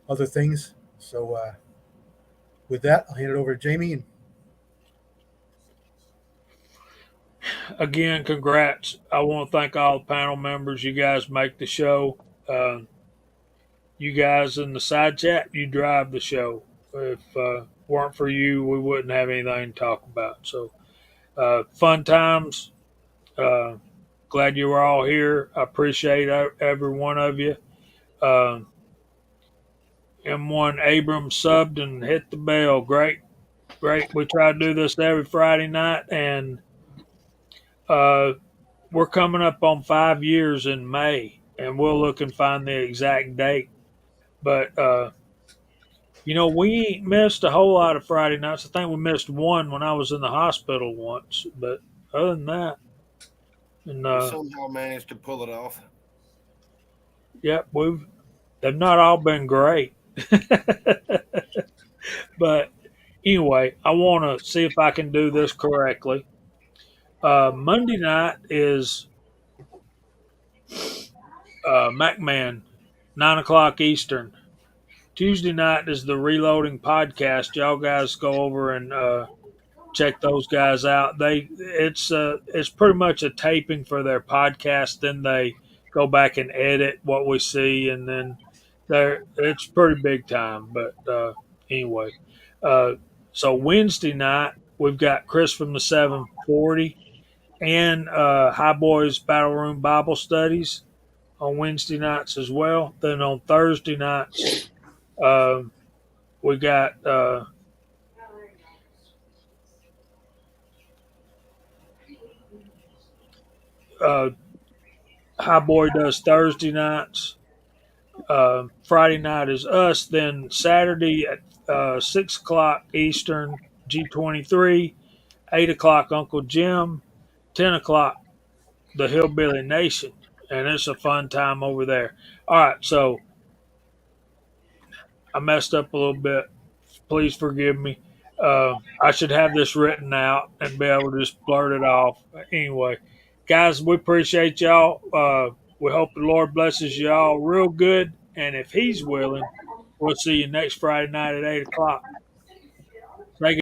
other things. So with that, I'll hand it over to Jamie. And Again, congrats. I want to thank all the panel members. You guys make the show. You guys in the side chat, you drive the show. If weren't for you, we wouldn't have anything to talk about. So fun times. Glad you were all here. I appreciate every one of you. M1 Abrams subbed and hit the bell. Great. We try to do this every Friday night, and we're coming up on 5 years in May, and we'll look and find the exact date. But we ain't missed a whole lot of Friday nights. I think we missed one when I was in the hospital once, but other than that, and Somehow managed to pull it off. yep, they've not all been great. But anyway, I want to see if I can do this correctly. Monday night is MacMan, 9:00 Eastern. Tuesday night is the Reloading podcast. Y'all guys go over and check those guys out. It's pretty much a taping for their podcast. Then they go back and edit what we see, and then it's pretty big time. But anyway, so Wednesday night we've got Chris from the 740 and High Boys Battle Room Bible Studies on Wednesday nights as well. Then on Thursday nights, we got High Boy does Thursday nights. Friday night is us. Then Saturday at 6:00 Eastern, G23, 8:00 Uncle Jim, 10:00 the Hillbilly Nation, and it's a fun time over there. All right, so I messed up a little bit. Please forgive me. I should have this written out and be able to just blurt it off. Anyway, guys, we appreciate y'all. We hope the Lord blesses y'all real good. And if He's willing, we'll see you next Friday night at 8:00.